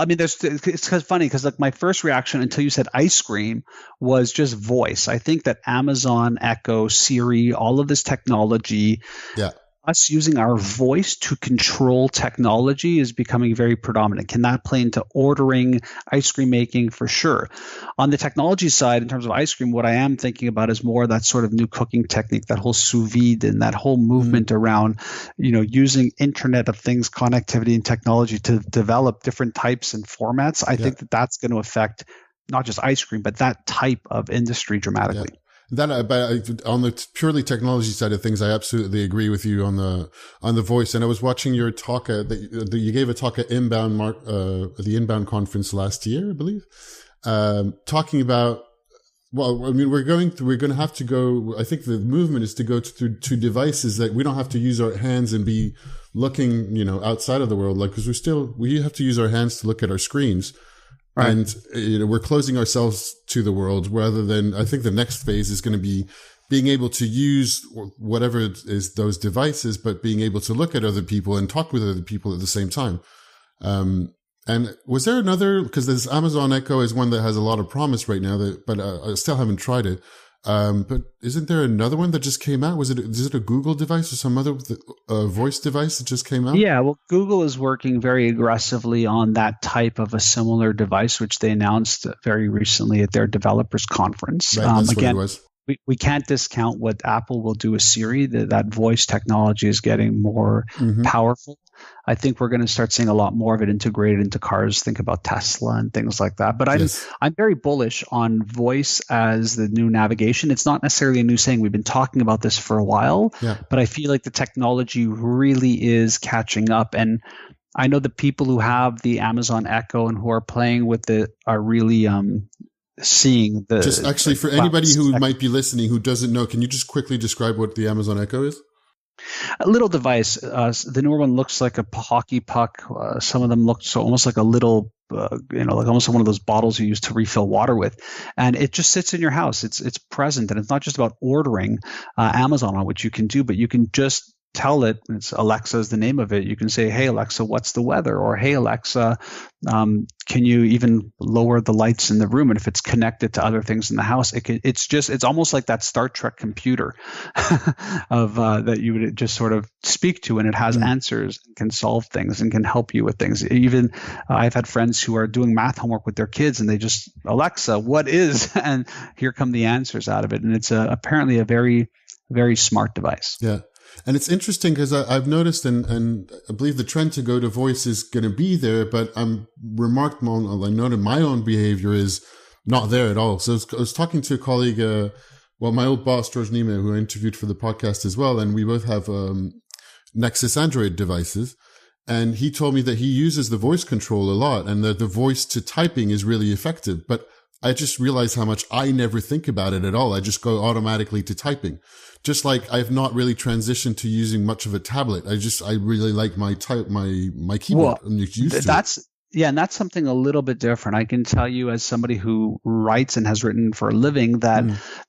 mean, it's funny because like my first reaction until you said ice cream was just voice. I think that Amazon Echo, Siri, all of this technology, yeah, us using our voice to control technology is becoming very predominant. Can that play into ordering, ice cream making? For sure. On the technology side, in terms of ice cream, what I am thinking about is more that sort of new cooking technique, that whole sous vide and that whole movement around, using Internet of Things connectivity and technology to develop different types and formats. I think that that's going to affect not just ice cream, but that type of industry dramatically. Yeah. But on the purely technology side of things, I absolutely agree with you on the voice. And I was watching your talk you gave a talk at the Inbound conference last year, I believe, talking about. Well, I mean, we're going to have to go. I think the movement is to go to devices that we don't have to use our hands and be looking, outside of the world, like because we have to use our hands to look at our screens. Right. And we're closing ourselves to the world rather than, I think the next phase is going to be being able to use whatever is those devices, but being able to look at other people and talk with other people at the same time. And was there another, because this Amazon Echo is one that has a lot of promise right now, but I still haven't tried it. But isn't there another one that just came out? Is it a Google device or some other voice device that just came out? Yeah, well, Google is working very aggressively on that type of a similar device, which they announced very recently at their developers conference. Right, that's what it was. We can't discount what Apple will do with Siri. That voice technology is getting more powerful. I think we're going to start seeing a lot more of it integrated into cars. Think about Tesla and things like that. But I'm very bullish on voice as the new navigation. It's not necessarily a new saying. We've been talking about this for a while, but I feel like the technology really is catching up. And I know the people who have the Amazon Echo and who are playing with it are really seeing the. Just actually, for anybody who might be listening who doesn't know, can you just quickly describe what the Amazon Echo is? A little device. The newer one looks like a hockey puck. Some of them look almost like a little, like almost one of those bottles you use to refill water with. And it just sits in your house. It's present, and it's not just about ordering Amazon on, which you can do, but you can just tell it. It's Alexa is the name of it. You can say, "Hey Alexa, what's the weather?" Or "Hey Alexa, can you even lower the lights in the room?" And if it's connected to other things in the house, it's almost like that Star Trek computer of that you would just sort of speak to, and it has answers and can solve things and can help you with things. Even I've had friends who are doing math homework with their kids, and they just, "Alexa, what is?" and here come the answers out of it. And it's apparently a very, very smart device. Yeah. And it's interesting because I've noticed, and I believe the trend to go to voice is going to be there, but I noted my own behavior is not there at all. So I was talking to a colleague, my old boss, George Nima, who I interviewed for the podcast as well, and we both have Nexus Android devices. And he told me that he uses the voice control a lot and that the voice to typing is really effective. But I just realized how much I never think about it at all. I just go automatically to typing. Just like I've not really transitioned to using much of a tablet. I really like my keyboard. I'm used to it. Yeah, and that's something a little bit different. I can tell you as somebody who writes and has written for a living that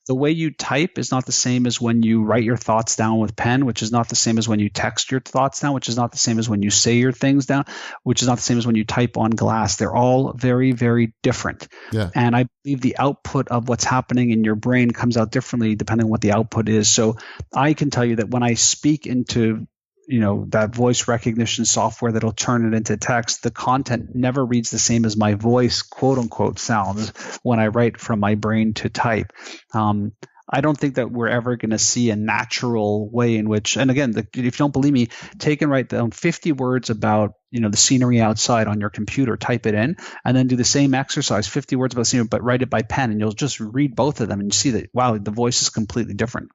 the way you type is not the same as when you write your thoughts down with pen, which is not the same as when you text your thoughts down, which is not the same as when you say your things down, which is not the same as when you type on glass. They're all very, very different. Yeah. And I believe the output of what's happening in your brain comes out differently depending on what the output is. So I can tell you that when I speak into that voice recognition software that'll turn it into text, the content never reads the same as my voice, quote unquote, sounds when I write from my brain to type. I don't think that we're ever going to see a natural way in which, and again, if you don't believe me, take and write down 50 words about, the scenery outside on your computer, type it in, and then do the same exercise, 50 words about the scenery, but write it by pen, and you'll just read both of them and you see that, wow, the voice is completely different.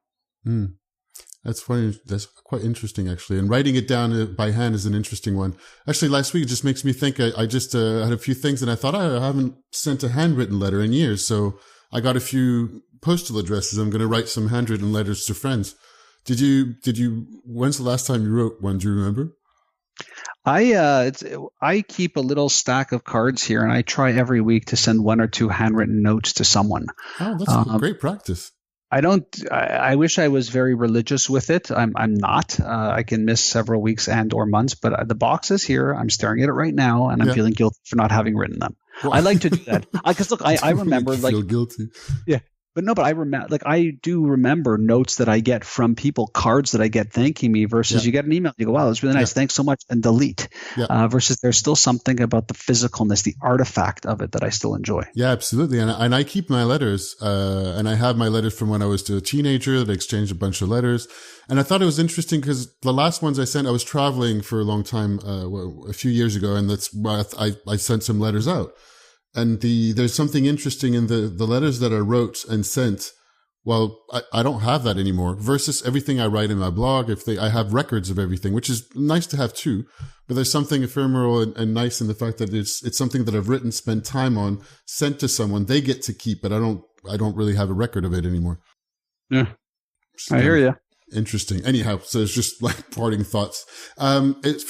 That's funny. That's quite interesting, actually. And writing it down by hand is an interesting one. Actually, last week, it just makes me think. I just had a few things, and I thought I haven't sent a handwritten letter in years. So I got a few postal addresses. I'm going to write some handwritten letters to friends. Did you, when's the last time you wrote one? Do you remember? I keep a little stack of cards here, and I try every week to send 1 or 2 handwritten notes to someone. Oh, that's great practice. I wish I was very religious with it. I'm not. I can miss several weeks and or months, but the box is here. I'm staring at it right now, and I'm feeling guilty for not having written them. Well, I like to do that because look, I remember feel guilty. Yeah. But no, but I remember, I do remember notes that I get from people, cards that I get thanking me versus you get an email, you go, wow, that's really nice. Thanks so much. And delete versus there's still something about the physicalness, the artifact of it that I still enjoy. Yeah, absolutely. And I keep my letters, and I have my letters from when I was a teenager that I exchanged a bunch of letters. And I thought it was interesting because the last ones I sent, I was traveling for a long time, a few years ago. And that's why I sent some letters out. And there's something interesting in the letters that I wrote and sent. Well, I don't have that anymore versus everything I write in my blog. I have records of everything, which is nice to have too. But there's something ephemeral and nice in the fact that it's something that I've written, spent time on, sent to someone. They get to keep it. I don't really have a record of it anymore. Yeah. I hear you. Interesting. Anyhow, so it's just like parting thoughts.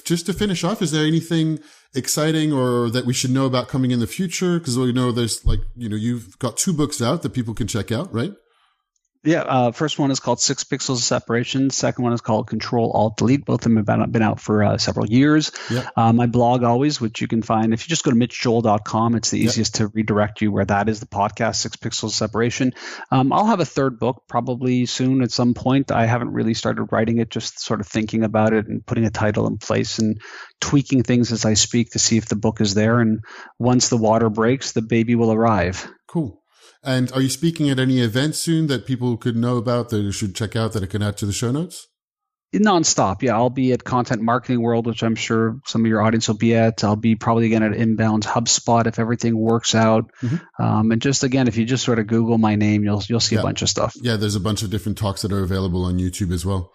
Just to finish off, is there anything exciting or that we should know about coming in the future? Because we know there's you've got 2 books out that people can check out, right? Yeah. First one is called 6 Pixels of Separation. Second one is called Control Alt Delete. Both of them have been out for several years. Yep. My blog always, which you can find if you just go to mitchjoel.com, it's the easiest to redirect you where that is the podcast, 6 Pixels of Separation. I'll have a 3rd book probably soon at some point. I haven't really started writing it, just sort of thinking about it and putting a title in place and tweaking things as I speak to see if the book is there. And once the water breaks, the baby will arrive. Cool. And are you speaking at any events soon that people could know about that you should check out that I can add to the show notes? Nonstop. Yeah. I'll be at Content Marketing World, which I'm sure some of your audience will be at. I'll be probably again at Inbound's HubSpot if everything works out. Mm-hmm. And just again, if you just sort of Google my name, you'll see a bunch of stuff. Yeah. There's a bunch of different talks that are available on YouTube as well.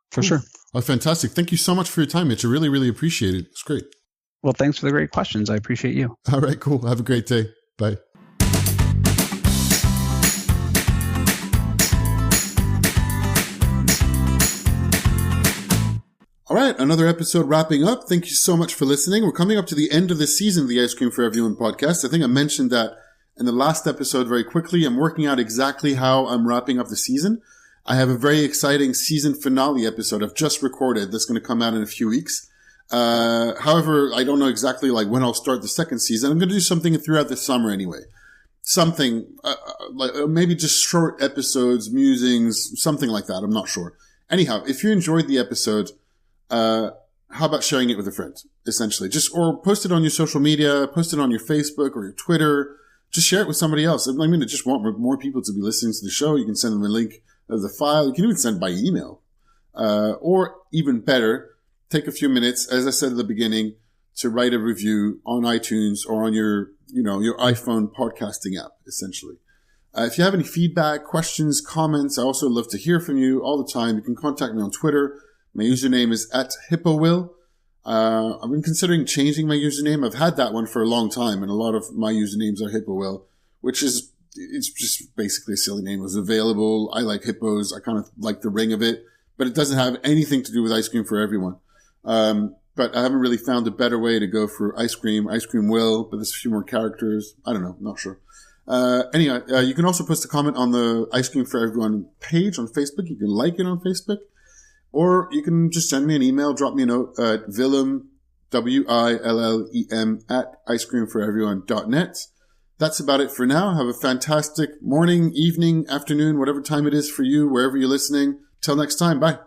For sure. Oh, fantastic. Thank you so much for your time, Mitch. I really, really appreciate it. It's great. Well, thanks for the great questions. I appreciate you. All right, cool. Have a great day. Bye. All right, another episode wrapping up. Thank you so much for listening. We're coming up to the end of the season of the Ice Cream for Everyone podcast. I think I mentioned that in the last episode very quickly. I'm working out exactly how I'm wrapping up the season. I have a very exciting season finale episode I've just recorded that's going to come out in a few weeks. However, I don't know exactly when I'll start the second season. I'm going to do something throughout the summer anyway. Something, maybe just short episodes, musings, something like that. I'm not sure. Anyhow, if you enjoyed the episode, how about sharing it with a friend, essentially? Or post it on your social media, post it on your Facebook or your Twitter. Just share it with somebody else. I mean, I just want more people to be listening to the show. You can send them a link of the file. You can even send it by email. Or even better, take a few minutes, as I said at the beginning, to write a review on iTunes or on your iPhone podcasting app, essentially. If you have any feedback, questions, comments, I also love to hear from you all the time. You can contact me on Twitter. My username is @HippoWill. I've been considering changing my username. I've had that one for a long time, and a lot of my usernames are HippoWill, which is, it's just basically a silly name. It was available. I like hippos. I kind of like the ring of it, but it doesn't have anything to do with Ice Cream for Everyone. But I haven't really found a better way to go for Ice Cream Will, but there's a few more characters. I don't know. I'm not sure. Anyway, you can also post a comment on the Ice Cream for Everyone page on Facebook. You can like it on Facebook. Or you can just send me an email, drop me a note at Willem, WILLEM, @icecreamforeveryone.net. That's about it for now. Have a fantastic morning, evening, afternoon, whatever time it is for you, wherever you're listening. Till next time. Bye.